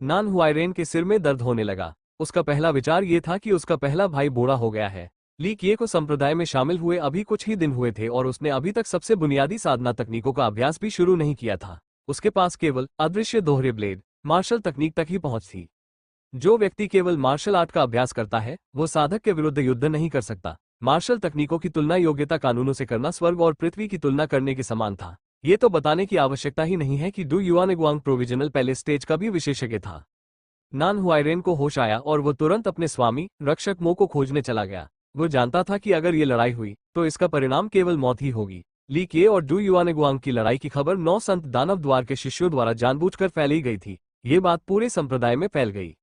नान हुआइरेन के सिर में दर्द होने लगा। उसका पहला विचार ये था कि उसका पहला भाई बूढ़ा हो गया है। ली किए को संप्रदाय में शामिल हुए अभी कुछ ही दिन हुए थे और उसने अभी तक सबसे बुनियादी साधना तकनीकों का अभ्यास भी शुरू नहीं किया था। उसके पास केवल अदृश्य दोहरे ब्लेड मार्शल तकनीक तक ही पहुंच थी। जो व्यक्ति केवल मार्शल आर्ट का अभ्यास करता है वो साधक के विरुद्ध युद्ध नहीं कर सकता। मार्शल तकनीकों की तुलना योग्यता कानूनों से करना स्वर्ग और पृथ्वी की तुलना करने के समान था। ये तो बताने की आवश्यकता ही नहीं है कि डू युआनगुआंग प्रोविजनल पैलेस स्टेज का भी विशेषज्ञ था। नान हुआइरेन को होश आया और वो तुरंत अपने स्वामी रक्षक मो को खोजने चला गया। वो जानता था कि अगर ये लड़ाई हुई तो इसका परिणाम केवल मौत ही होगी। ली किए और डू युआनगुआंग की लड़ाई की खबर 9 संत दानव द्वार के शिष्यों द्वारा जानबूझकर फैलाई गई थी। ये बात पूरे संप्रदाय में फैल गई।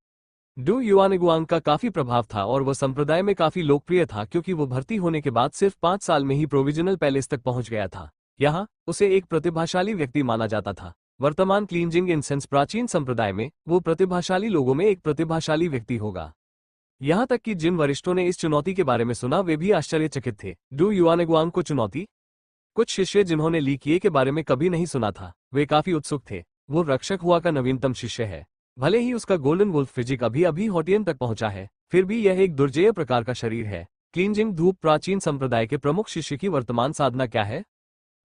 डू युआनगुआंग का काफी प्रभाव था और वह संप्रदाय में काफी लोकप्रिय था क्योंकि वो भर्ती होने के बाद सिर्फ 5 साल में ही प्रोविजनल पैलेस तक पहुंच गया था। यहाँ उसे एक प्रतिभाशाली व्यक्ति माना जाता था। वर्तमान क्लींजिंग इंसेंस प्राचीन संप्रदाय में वो प्रतिभाशाली लोगों में एक प्रतिभाशाली व्यक्ति होगा। यहाँ तक कि जिन वरिष्ठों ने इस चुनौती के बारे में सुना वे भी आश्चर्यचकित थे। डू युआनगुआंग को चुनौती? कुछ शिष्य जिन्होंने ली किए के बारे में कभी नहीं सुना था, वे काफी उत्सुक थे। वो रक्षक हुआ का नवीनतम शिष्य है। भले ही उसका गोल्डन वुल्फ फिजिक अभी अभी हॉटियन तक पहुंचा है, फिर भी यह एक दुर्जेय प्रकार का शरीर है। क्लींजिंग धूप प्राचीन संप्रदाय के प्रमुख शिष्य की वर्तमान साधना क्या है?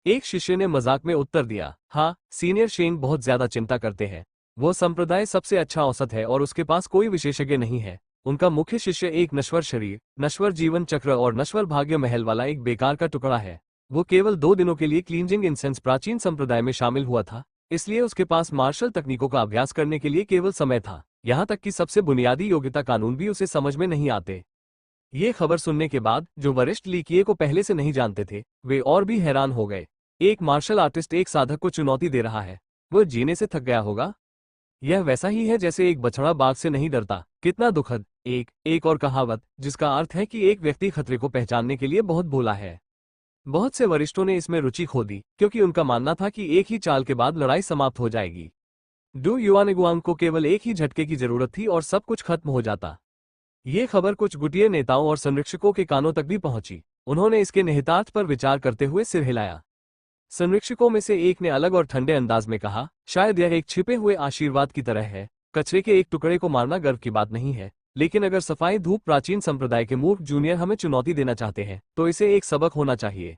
एक शिष्य ने मजाक में उत्तर दिया, हाँ, सीनियर शेंग बहुत ज्यादा चिंता करते हैं। वो संप्रदाय सबसे अच्छा औसत है और उसके पास कोई विशेषज्ञ नहीं है। उनका मुख्य शिष्य एक नश्वर शरीर, नश्वर जीवन चक्र और नश्वर भाग्य महल वाला एक बेकार का टुकड़ा है। वो केवल 2 दिनों के लिए क्लींजिंग इंसेंस प्राचीन संप्रदाय में शामिल हुआ था, इसलिए उसके पास मार्शल तकनीकों का अभ्यास करने के लिए केवल समय था। यहाँ तक कि सबसे बुनियादी योग्यता कानून भी उसे समझ में नहीं आते। ये खबर सुनने के बाद जो वरिष्ठ ली किए को पहले से नहीं जानते थे वे और भी हैरान हो गए। एक मार्शल आर्टिस्ट एक साधक को चुनौती दे रहा है, वो जीने से थक गया होगा। यह वैसा ही है जैसे एक बछड़ा बाघ से नहीं डरता। कितना दुखद। एक और कहावत, जिसका अर्थ है कि एक व्यक्ति खतरे को पहचानने के लिए बहुत भोला है। बहुत से वरिष्ठों ने इसमें रुचि खो दी, क्योंकि उनका मानना था कि एक ही चाल के बाद लड़ाई समाप्त हो जाएगी। डू युआनिगुआंग को केवल एक ही झटके की जरूरत थी और सब कुछ खत्म हो जाता। ये खबर कुछ गुटिये नेताओं और संरक्षकों के कानों तक भी पहुंची। उन्होंने इसके निहितार्थ पर विचार करते हुए सिर हिलाया। संरक्षकों में से एक ने अलग और ठंडे अंदाज में कहा, शायद यह एक छिपे हुए आशीर्वाद की तरह है। कचरे के एक टुकड़े को मारना गर्व की बात नहीं है, लेकिन अगर सफाई धूप प्राचीन संप्रदाय के मूर्ख जूनियर हमें चुनौती देना चाहते हैं तो इसे एक सबक होना चाहिए।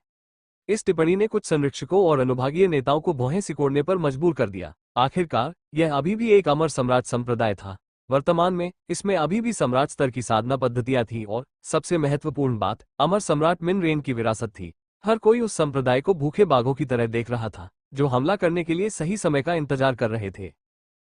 इस टिप्पणी ने कुछ संरक्षकों और अनुभागीय नेताओं को भौहें सिकोड़ने पर मजबूर कर दिया। आखिरकार यह अभी भी एक अमर सम्राट संप्रदाय था। वर्तमान में इसमें अभी भी सम्राट स्तर की साधना पद्धतियां थी और सबसे महत्वपूर्ण बात, अमर सम्राट मिन रेन की विरासत थी। हर कोई उस संप्रदाय को भूखे बाघों की तरह देख रहा था, जो हमला करने के लिए सही समय का इंतजार कर रहे थे।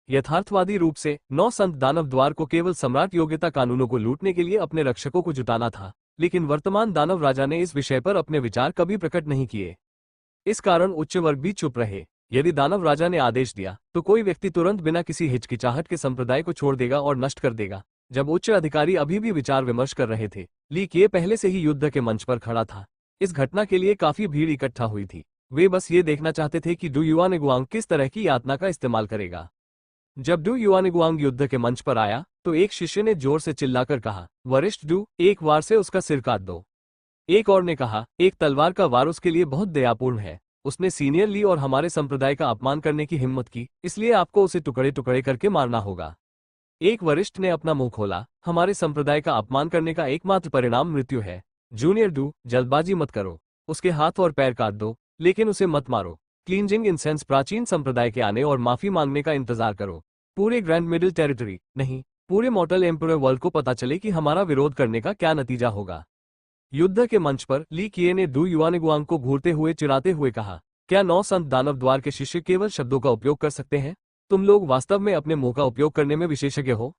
यथार्थवादी रूप से 9 संत दानव द्वार को केवल सम्राट योग्यता कानूनों को लूटने के लिए अपने रक्षकों को जुटाना था, लेकिन वर्तमान दानव राजा ने इस विषय पर अपने विचार कभी प्रकट नहीं किए। इस कारण उच्च वर्ग भी चुप रहे। यदि दानव राजा ने आदेश दिया तो कोई व्यक्ति तुरंत बिना किसी हिचकिचाहट के संप्रदाय को छोड़ देगा और नष्ट कर देगा। जब उच्च अधिकारी अभी भी विचार विमर्श कर रहे थे, ली किए पहले से ही युद्ध के मंच पर खड़ा था। इस घटना के लिए काफी भीड़ इकट्ठा हुई थी। वे बस ये देखना चाहते थे कि डू युआनिगुआंग किस तरह की यातना का इस्तेमाल करेगा। जब डू युआनिगुआंग युद्ध के मंच पर आया तो एक शिष्य ने जोर से चिल्लाकर कहा, वरिष्ठ डू, एक वार से उसका सिर काट दो। एक और ने कहा, एक तलवार का वार उसके लिए बहुत दयापूर्ण है। उसने सीनियर ली और हमारे संप्रदाय का अपमान करने की हिम्मत की, इसलिए आपको उसे टुकड़े टुकड़े करके मारना होगा। एक वरिष्ठ ने अपना मुंह खोला, हमारे संप्रदाय का अपमान करने का एकमात्र परिणाम मृत्यु है। जूनियर डू, जल्दबाजी मत करो। उसके हाथ और पैर काट दो, लेकिन उसे मत मारो। क्लींजिंग इंसेंस प्राचीन संप्रदाय के आने और माफी मांगने का इंतजार करो। पूरे ग्रैंड मिडिल टेरिटरी नहीं, पूरे मॉर्टल एम्परर वर्ल्ड को पता चले कि हमारा विरोध करने का क्या नतीजा होगा। युद्ध के मंच पर ली किए ने डू युआनिगुआंग को घूरते हुए चिढ़ाते हुए कहा, क्या 9 संत दानव द्वार के शिष्य केवल शब्दों का उपयोग कर सकते हैं? तुम लोग वास्तव में अपने मुंह का उपयोग करने में विशेषज्ञ हो।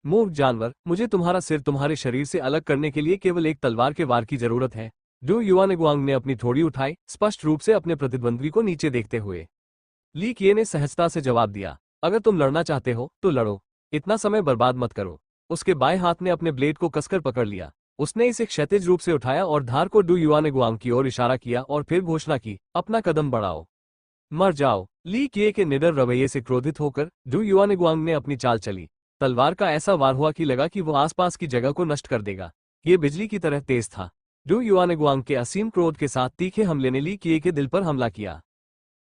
मूर्ख जानवर, मुझे तुम्हारा सिर तुम्हारे शरीर से अलग करने के लिए केवल एक तलवार के वार की जरूरत है। डू युआनिगुआंग ने अपनी थोड़ी उठाई, स्पष्ट रूप से अपने प्रतिद्वंद्वी को नीचे देखते हुए। ली किए ने सहजता से जवाब दिया, अगर तुम लड़ना चाहते हो तो लड़ो, इतना समय बर्बाद मत करो। उसके बाएं हाथ ने अपने ब्लेड को कसकर पकड़ लिया। उसने इसे क्षैतिज रूप से उठाया और धार को डू युआनिगुआंग की ओर इशारा किया और फिर घोषणा की, अपना कदम बढ़ाओ, मर जाओ। ली किए के निडर रवैये से क्रोधित होकर डू युआनिगुआंग ने अपनी चाल चली। तलवार का ऐसा वार हुआ कि लगा कि वो आसपास की जगह को नष्ट कर देगा। ये बिजली की तरह तेज था। डू युआनिगुआंग के असीम क्रोध के साथ तीखे हमले ने ली किए के दिल पर हमला किया।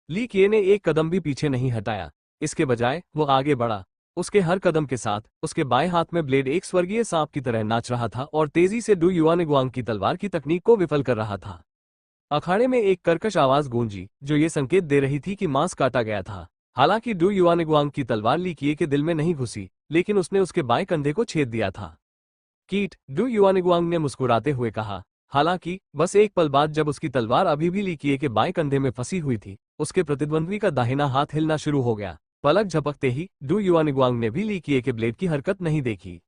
ली किए ने एक कदम भी पीछे नहीं हटाया, इसके बजाय वो आगे बढ़ा। उसके हर कदम के साथ उसके बाएं हाथ में ब्लेड एक स्वर्गीय सांप की तरह नाच रहा था और तेजी से डू युआनिगुआंग की तलवार की तकनीक को विफल कर रहा था। अखाड़े में एक कर्कश आवाज गूंजी, जो ये संकेत दे रही थी कि मांस काटा गया था। हालांकि डू युआनिगुआंग की तलवार ली किए के दिल में नहीं घुसी, लेकिन उसने उसके बाएं कंधे को छेद दिया था। कीट, डू युआनिगुआंग ने मुस्कुराते हुए कहा। हालांकि बस एक पल बाद जब उसकी तलवार अभी भी ली किए के बाएं कंधे में फंसी हुई थी, उसके प्रतिद्वंद्वी का दाहिना हाथ हिलना शुरू हो गया। पलक झपकते ही डू युआनिगुआंग ने भी ली किए के ब्लेड की हरकत नहीं देखी।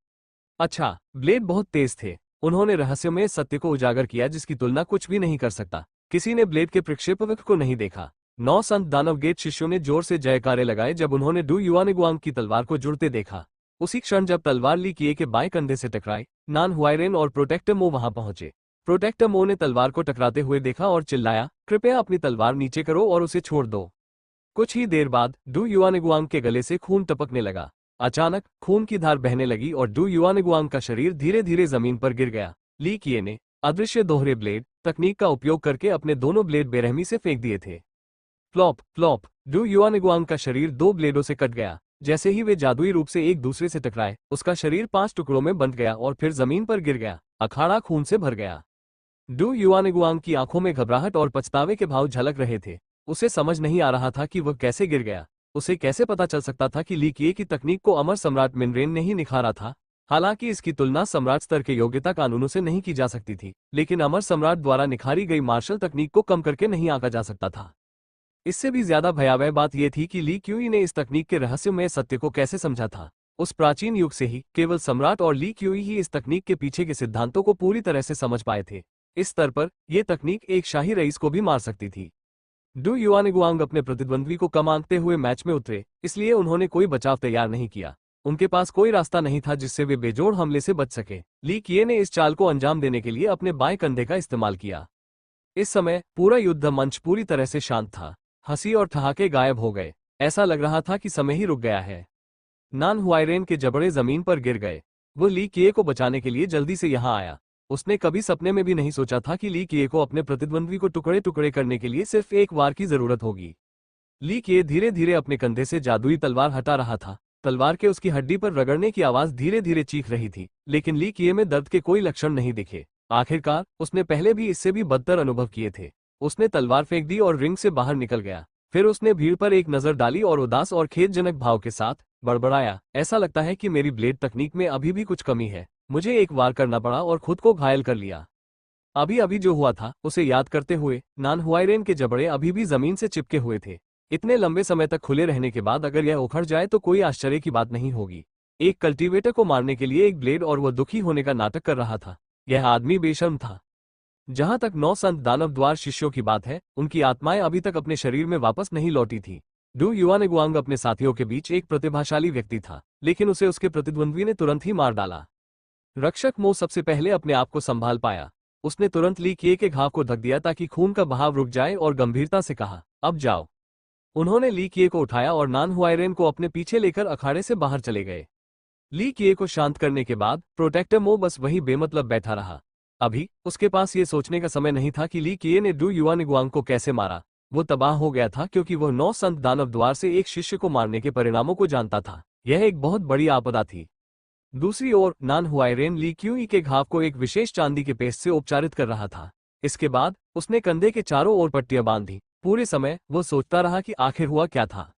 अच्छा, ब्लेड बहुत तेज थे। उन्होंने रहस्यमय सत्य को उजागर किया जिसकी तुलना कुछ भी नहीं कर सकता। किसी ने ब्लेड के प्रक्षेपवक्र को नहीं देखा। 9 संत दानव गेट शिष्यों ने जोर से जयकारे लगाए जब उन्होंने डू युआनिगुआंग की तलवार को जुड़ते देखा। उसी क्षण जब तलवार ली किए के बाएं कंधे से टकराई, नान हुआइरेन और प्रोटेक्टर मो वहां पहुंचे। प्रोटेक्टर मो ने तलवार को टकराते हुए देखा और चिल्लाया, कृपया अपनी तलवार नीचे करो और उसे छोड़ दो। कुछ ही देर बाद डू युआनिगुआंग के गले से खून टपकने लगा। अचानक खून की धार बहने लगी और डू युआनिगुआंग का शरीर धीरे धीरे जमीन पर गिर गया। ली किए ने अदृश्य दोहरे ब्लेड तकनीक का उपयोग करके अपने दोनों ब्लेड बेरहमी से फेंक दिए थे। फ्लॉप फ्लॉप, डू युआनिगुआंग का शरीर 2 ब्लेडों से कट गया। जैसे ही वे जादुई रूप से एक दूसरे से टकराए, उसका शरीर 5 टुकड़ों में बंट गया और फिर जमीन पर गिर गया। अखाड़ा खून से भर गया। डू युआनिगुआंग की आंखों में घबराहट और पछतावे के भाव झलक रहे थे। उसे समझ नहीं आ रहा था कि वह कैसे गिर गया। उसे कैसे पता चल सकता था कि ली किए की तकनीक को अमर सम्राट मिनरेन ने ही निखारा था। हालांकि इसकी तुलना सम्राट स्तर के योग्यता कानूनों से नहीं की जा सकती थी, लेकिन अमर सम्राट द्वारा निखारी गई मार्शल तकनीक को कम करके नहीं आंका जा सकता था। इससे भी ज्यादा भयावह बात यह थी कि ली क्यूई ने इस तकनीक के रहस्यमय सत्य को कैसे समझा था। उस प्राचीन युग से ही केवल सम्राट और ली क्यूई ही इस तकनीक के पीछे के सिद्धांतों को पूरी तरह से समझ पाए थे। इस स्तर पर यह तकनीक एक शाही रईस को भी मार सकती थी। डू युआनिगुआंग अपने प्रतिद्वंद्वी को कम आंकते हुए मैच में उतरे, इसलिए उन्होंने कोई बचाव तैयार नहीं किया। उनके पास कोई रास्ता नहीं था जिससे वे बेजोड़ हमले से बच सके। ली किए ने इस चाल को अंजाम देने के लिए अपने बाएं कंधे का इस्तेमाल किया। इस समय पूरा युद्ध मंच पूरी तरह से शांत था। हंसी और ठहाके गायब हो गए। ऐसा लग रहा था कि समय ही रुक गया है। नान हुआइरेन के जबड़े जमीन पर गिर गए। वो ली किए को बचाने के लिए जल्दी से यहाँ आया। उसने कभी सपने में भी नहीं सोचा था कि ली किए को अपने प्रतिद्वंद्वी को टुकड़े टुकड़े करने के लिए सिर्फ एक वार की जरूरत होगी। ली किए धीरे धीरे अपने कंधे से जादुई तलवार हटा रहा था। तलवार के उसकी हड्डी पर रगड़ने की आवाज धीरे धीरे चीख रही थी, लेकिन ली किए में दर्द के कोई लक्षण नहीं दिखे। आखिरकार उसने पहले भी इससे भी बदतर अनुभव किए थे। उसने तलवार फेंक दी और रिंग से बाहर निकल गया। फिर उसने भीड़ पर एक नजर डाली और उदास और खेदजनक भाव के साथ बड़बड़ाया, ऐसा लगता है कि मेरी ब्लेड तकनीक में अभी भी कुछ कमी है। मुझे एक वार करना पड़ा और खुद को घायल कर लिया। अभी अभी जो हुआ था उसे याद करते हुए नान हुआइरेन के जबड़े अभी भी जमीन से चिपके हुए थे। इतने लंबे समय तक खुले रहने के बाद अगर यह उखड़ जाए तो कोई आश्चर्य की बात नहीं होगी। एक कल्टीवेटर को मारने के लिए एक ब्लेड और वह दुखी होने का नाटक कर रहा था। यह आदमी बेशर्म था। जहां तक 9 संत दानव द्वार शिष्यों की बात है, उनकी आत्माएं अभी तक अपने शरीर में वापस नहीं लौटी थी। डू युआनेगुआंग अपने साथियों के बीच एक प्रतिभाशाली व्यक्ति था, लेकिन उसे उसके प्रतिद्वंद्वी ने तुरंत ही मार डाला। रक्षक मो सबसे पहले अपने आप को संभाल पाया। उसने तुरंत ली किए के घाव को ढक दिया ताकि खून का बहाव रुक जाए और गंभीरता से कहा, अब जाओ। उन्होंने ली किए को उठाया और नान हुआइरेन को अपने पीछे लेकर अखाड़े से बाहर चले गए। ली किए को शांत करने के बाद प्रोटेक्टर मो बस वही बेमतलब बैठा रहा। अभी उसके पास ये सोचने का समय नहीं था कि ली किए ने डू युआनेगुआंग को कैसे मारा। वो तबाह हो गया था क्योंकि वह 9 संत दानव द्वार से एक शिष्य को मारने के परिणामों को जानता था। यह एक बहुत बड़ी आपदा थी। दूसरी ओर नान हुआइरेन ली क्यूई के घाव को एक विशेष चांदी के पेस्ट से उपचारित कर रहा था। इसके बाद उसने कंधे के चारों ओर पट्टियां बांध दी। पूरे समय वो सोचता रहा कि आखिर हुआ क्या था।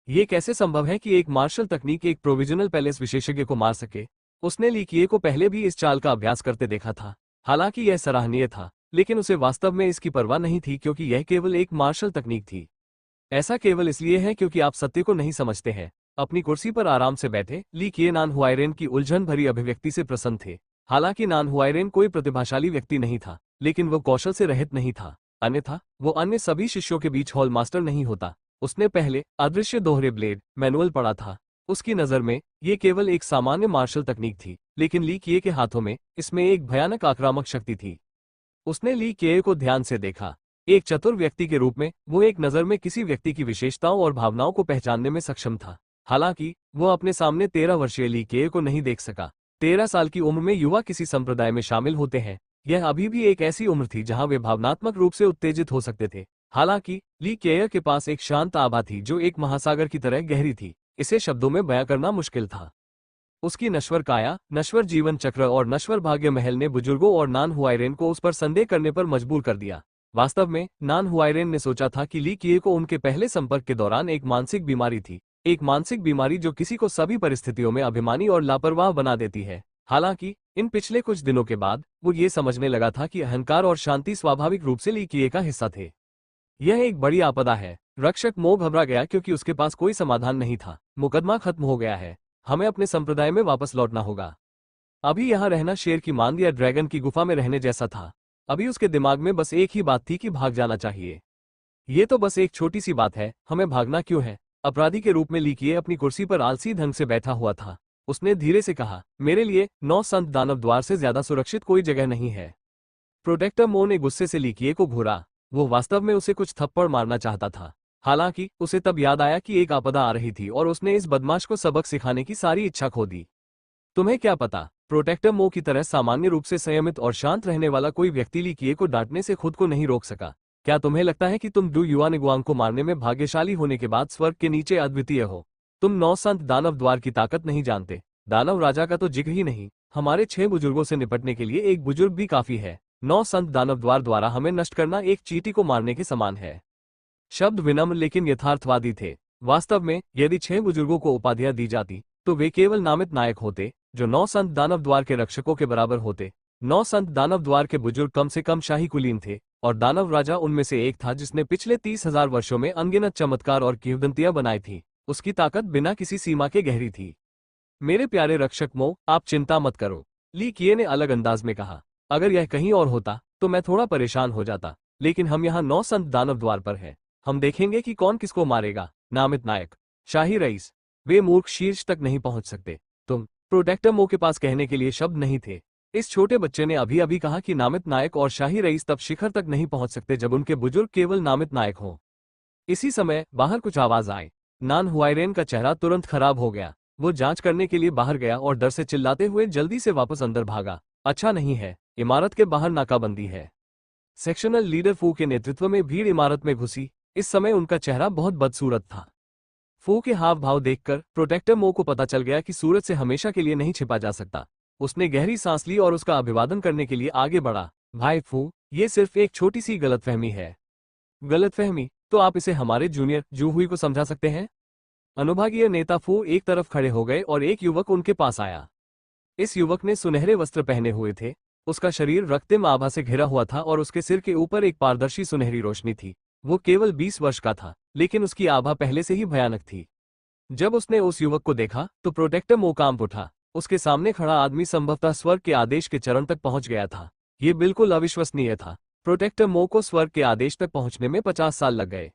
ये कैसे संभव है कि एक मार्शल तकनीक एक प्रोविजनल पैलेस विशेषज्ञ को मार सके। उसने ली किए को पहले भी इस चाल का अभ्यास करते देखा था। हालांकि यह सराहनीय था, लेकिन उसे वास्तव में इसकी परवाह नहीं थी क्योंकि यह केवल एक मार्शल तकनीक थी। ऐसा केवल इसलिए है क्योंकि आप सत्य को नहीं समझते हैं। अपनी कुर्सी पर आराम से बैठे ली किए नान हुआइरेन की उलझन भरी अभिव्यक्ति से प्रसन्न थे। हालांकि नान हुआइरेन कोई प्रतिभाशाली व्यक्ति नहीं था, लेकिन वो कौशल से रहित नहीं था। अन्यथा वो अन्य सभी शिष्यों के बीच हॉल मास्टर नहीं होता। उसने पहले अदृश्य दोहरे ब्लेड मैनुअल पढ़ा था। उसकी नज़र में ये केवल एक सामान्य मार्शल तकनीक थी, लेकिन ली किए के हाथों में इसमें एक भयानक आक्रामक शक्ति थी। उसने ली किए को ध्यान से देखा। एक चतुर व्यक्ति के रूप में वो एक नज़र में किसी व्यक्ति की विशेषताओं और भावनाओं को पहचानने में सक्षम था। हालांकि वो अपने सामने 13 वर्षीय ली किए को नहीं देख सका। 13 साल की उम्र में युवा किसी संप्रदाय में शामिल होते हैं। यह अभी भी एक ऐसी उम्र थी जहां वे भावनात्मक रूप से उत्तेजित हो सकते थे। हालांकि ली किए के पास एक शांत आभा थी जो एक महासागर की तरह गहरी थी। इसे शब्दों में बयां करना मुश्किल था। उसकी नश्वर काया, नश्वर जीवन चक्र और नश्वर भाग्य महल ने बुजुर्गों और नान हुआइरेन को उस पर संदेह करने पर मजबूर कर दिया। वास्तव में नान हुआइरेन ने सोचा था कि ली किए को उनके पहले संपर्क के दौरान एक मानसिक बीमारी थी। एक मानसिक बीमारी जो किसी को सभी परिस्थितियों में अभिमानी और लापरवाह बना देती है। हालांकि इन पिछले कुछ दिनों के बाद वो ये समझने लगा था कि अहंकार और शांति स्वाभाविक रूप से ली किए का हिस्सा थे। यह एक बड़ी आपदा है। रक्षक मो घबरा गया क्योंकि उसके पास कोई समाधान नहीं था। मुकदमा खत्म हो गया है। हमें अपने संप्रदाय में वापस लौटना होगा। अभी यहाँ रहना शेर की मांद या ड्रैगन की गुफा में रहने जैसा था। अभी उसके दिमाग में बस एक ही बात थी कि भाग जाना चाहिए। ये तो बस एक छोटी सी बात है, हमें भागना क्यों है? अपराधी के रूप में ली किए अपनी कुर्सी पर आलसी ढंग से बैठा हुआ था। उसने धीरे से कहा, मेरे लिए 9 संत दानव द्वार से ज्यादा सुरक्षित कोई जगह नहीं है। प्रोटेक्टर मो ने गुस्से से ली किए को घूरा। वो वास्तव में उसे कुछ थप्पड़ मारना चाहता था। हालांकि उसे तब याद आया कि एक आपदा आ रही थी और उसने इस बदमाश को सबक सिखाने की सारी इच्छा खो दी। तुम्हें क्या पता? प्रोटेक्टर मो की तरह सामान्य रूप से संयमित और शांत रहने वाला कोई व्यक्ति ली किए को डांटने से खुद को नहीं रोक सका। क्या तुम्हें लगता है कि तुम डू युआनेगुआंग को मारने में भाग्यशाली होने के बाद स्वर्ग के नीचे अद्वितीय हो? तुम 9 संत दानव द्वार की ताकत नहीं जानते। दानव राजा का तो जिक्र ही नहीं। हमारे 6 बुजुर्गों से निपटने के लिए एक बुजुर्ग भी काफी है। 9 संत दानव द्वार द्वारा हमें नष्ट करना एक चींटी को मारने के समान है। शब्द विनम्र लेकिन यथार्थवादी थे। वास्तव में यदि 6 बुजुर्गों को उपाधियां दी जाती तो वे केवल नामित नायक होते, जो 9 संत दानव द्वार के रक्षकों के बराबर होते। 9 संत दानव द्वार के बुजुर्ग कम से कम शाही कुलीन थे, और दानव राजा उनमें से एक था जिसने पिछले 30,000 वर्षों में अनगिनत चमत्कार और किंवदंतियां बनाई थी। उसकी ताकत बिना किसी सीमा के गहरी थी। मेरे प्यारे रक्षक मो, आप चिंता मत करो, ली किए ने अलग अंदाज में कहा। अगर यह कहीं और होता तो मैं थोड़ा परेशान हो जाता, लेकिन हम यहाँ 9 संत दानव द्वार पर हैं। हम देखेंगे कि कौन किसको मारेगा। नामित नायक, शाही रईस, वे मूर्ख शीर्ष तक नहीं पहुंच सकते। तुम प्रोटेक्टर मो के पास कहने के लिए शब्द नहीं थे। इस छोटे बच्चे ने अभी अभी कहा कि नामित नायक और शाही रईस तब शिखर तक नहीं पहुंच सकते जब उनके बुजुर्ग केवल नामित नायक हों। इसी समय बाहर कुछ आवाज आई। नान हुआइरेन का चेहरा तुरंत खराब हो गया। वो जांच करने के लिए बाहर गया और डर से चिल्लाते हुए जल्दी से वापस अंदर भागा। अच्छा नहीं है, इमारत के बाहर नाकाबंदी है। सेक्शनल लीडर फू के नेतृत्व में भीड़ इमारत में घुसी। इस समय उनका चेहरा बहुत बदसूरत था। फू के हाव भाव देखकर प्रोटेक्टर मो को पता चल गया कि सूरज से हमेशा के लिए नहीं छिपा जा सकता। उसने गहरी सांस ली और उसका अभिवादन करने के लिए आगे बढ़ा। भाई फू, ये सिर्फ एक छोटी सी गलतफहमी है। गलतफहमी? तो आप इसे हमारे जूनियर जू हुई को समझा सकते हैं। अनुभागीय नेता फू एक तरफ खड़े हो गए और एक युवक उनके पास आया। इस युवक ने सुनहरे वस्त्र पहने हुए थे। उसका शरीर रक्तिम आभा से घिरा हुआ था और उसके सिर के ऊपर एक पारदर्शी सुनहरी रोशनी थी। वो केवल 20 वर्ष का था, लेकिन उसकी आभा पहले से ही भयानक थी। जब उसने उस युवक को देखा तो प्रोटेक्टर मो कांप उठा। उसके सामने खड़ा आदमी संभवतः स्वर्ग के आदेश के चरण तक पहुंच गया था। ये बिल्कुल अविश्वसनीय था। प्रोटेक्टर मो को स्वर्ग के आदेश तक पहुंचने में 50 साल लग गए।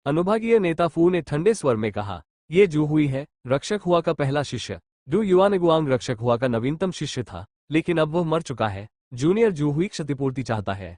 अनुभागीय नेता फू ने ठंडे स्वर में कहा, ये जू हुई है, रक्षक हुआ का पहला शिष्य। डू युआनगुआंग रक्षक हुआ का नवीनतम शिष्य था, लेकिन अब वह मर चुका है। जूनियर जू हुई क्षतिपूर्ति चाहता है।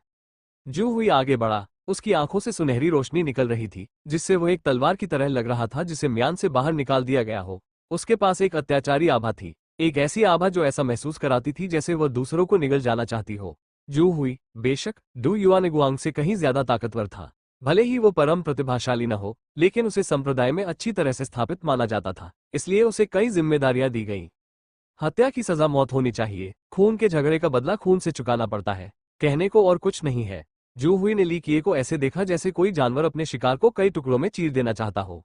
जू हुई आगे बढ़ा। उसकी आंखों से सुनहरी रोशनी निकल रही थी, जिससे वह एक तलवार की तरह लग रहा था जिसे म्यान से बाहर निकाल दिया गया हो। उसके पास एक अत्याचारी आभा थी, एक ऐसी आभा जो ऐसा महसूस कराती थी जैसे वह दूसरों को निगल जाना चाहती हो। जू हुई बेशक डू युआनगुआंग से कहीं ज्यादा ताकतवर था। भले ही वो परम प्रतिभाशाली न हो, लेकिन उसे संप्रदाय में अच्छी तरह से स्थापित माना जाता था, इसलिए उसे कई जिम्मेदारियां दी गईं। हत्या की सजा मौत होनी चाहिए। खून के झगड़े का बदला खून से चुकाना पड़ता है। कहने को और कुछ नहीं है। जू हुई ने ली किए को ऐसे देखा जैसे कोई जानवर अपने शिकार को कई टुकड़ों में चीर देना चाहता हो।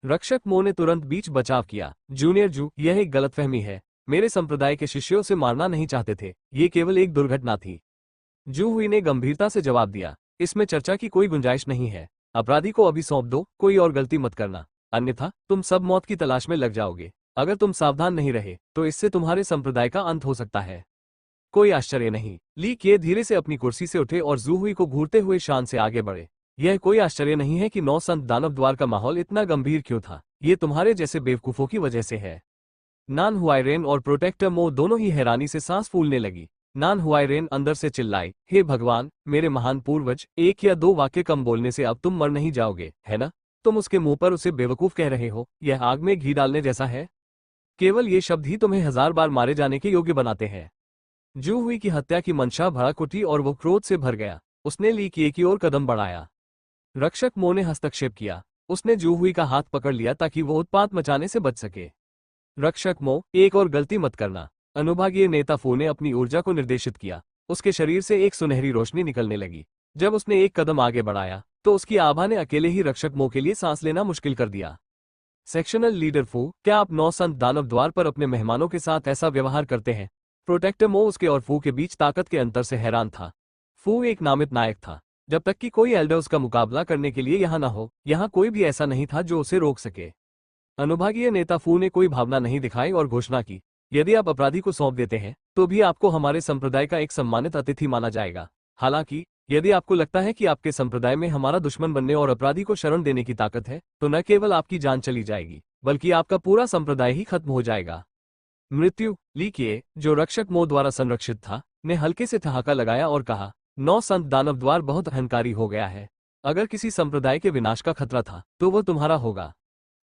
रक्षक मो ने तुरंत बीच बचाव किया। जूनियर जू, यह एक गलतफहमी है। मेरे संप्रदाय के शिष्यों से मारना नहीं चाहते थे, ये केवल एक दुर्घटना थी। जू हुई ने गंभीरता से जवाब दिया, इसमें चर्चा की कोई गुंजाइश नहीं है। अपराधी को अभी सौंप दो, कोई और गलती मत करना, अन्यथा तुम सब मौत की तलाश में लग जाओगे। अगर तुम सावधान नहीं रहे तो इससे तुम्हारे संप्रदाय का अंत हो सकता है। कोई आश्चर्य नहीं। ली किए धीरे से अपनी कुर्सी से उठे और जू हुई को घूरते हुए शान से आगे बढ़े। यह कोई आश्चर्य नहीं है कि 9 संत दानव द्वार का माहौल इतना गंभीर क्यों था। ये तुम्हारे जैसे बेवकूफों की वजह से है। नान हुआइरेन और प्रोटेक्टर मो दोनों ही हैरानी से सांस फूलने लगी। नान हुआइरेन अंदर से चिल्लाई, हे भगवान, मेरे महान पूर्वज, एक या दो वाक्य कम बोलने से अब तुम मर नहीं जाओगे, है ना? तुम उसके मुंह पर उसे बेवकूफ कह रहे हो। यह आग में घी डालने जैसा है। केवल ये शब्द ही तुम्हें 1000 बार मारे जाने के योग्य बनाते हैं। जू हुई की हत्या की मंशा भड़क उठी और वो क्रोध से भर गया। उसने ली किए की ओर कदम बढ़ाया। रक्षक मो ने हस्तक्षेप किया। उसने जू हुई का हाथ पकड़ लिया ताकि वो उत्पात मचाने से बच सके। रक्षक मो, एक और गलती मत करना। अनुभागीय नेता फू ने अपनी ऊर्जा को निर्देशित किया। उसके शरीर से एक सुनहरी रोशनी निकलने लगी। जब उसने एक कदम आगे बढ़ाया तो उसकी आभा ने अकेले ही रक्षक मो के लिए सांस लेना मुश्किल कर दिया। सेक्शनल लीडर फू, क्या आप 9 संत दानव द्वार पर अपने मेहमानों के साथ ऐसा व्यवहार करते हैं? प्रोटेक्टर मो उसके और फू के बीच ताकत के अंतर से हैरान था। फू एक नामित नायक था। जब तक कि कोई एल्डर उसका मुकाबला करने के लिए यहाँ न हो, यहाँ कोई भी ऐसा नहीं था जो उसे रोक सके। अनुभागीय नेता फू ने कोई भावना नहीं दिखाई और घोषणा की, यदि आप अपराधी को सौंप देते हैं तो भी आपको हमारे संप्रदाय का एक सम्मानित अतिथि माना जाएगा। हालांकि यदि आपको लगता है कि आपके संप्रदाय में हमारा दुश्मन बनने और अपराधी को शरण देने की ताकत है, तो न केवल आपकी जान चली जाएगी, बल्कि आपका पूरा संप्रदाय ही खत्म हो जाएगा। मृत्यु। ली किए, जो रक्षक मो द्वारा संरक्षित था, ने हल्के से ठहाका लगाया और कहा, 9 संत दानव द्वार बहुत अहंकारी हो गया है। अगर किसी संप्रदाय के विनाश का खतरा था तो वो तुम्हारा होगा।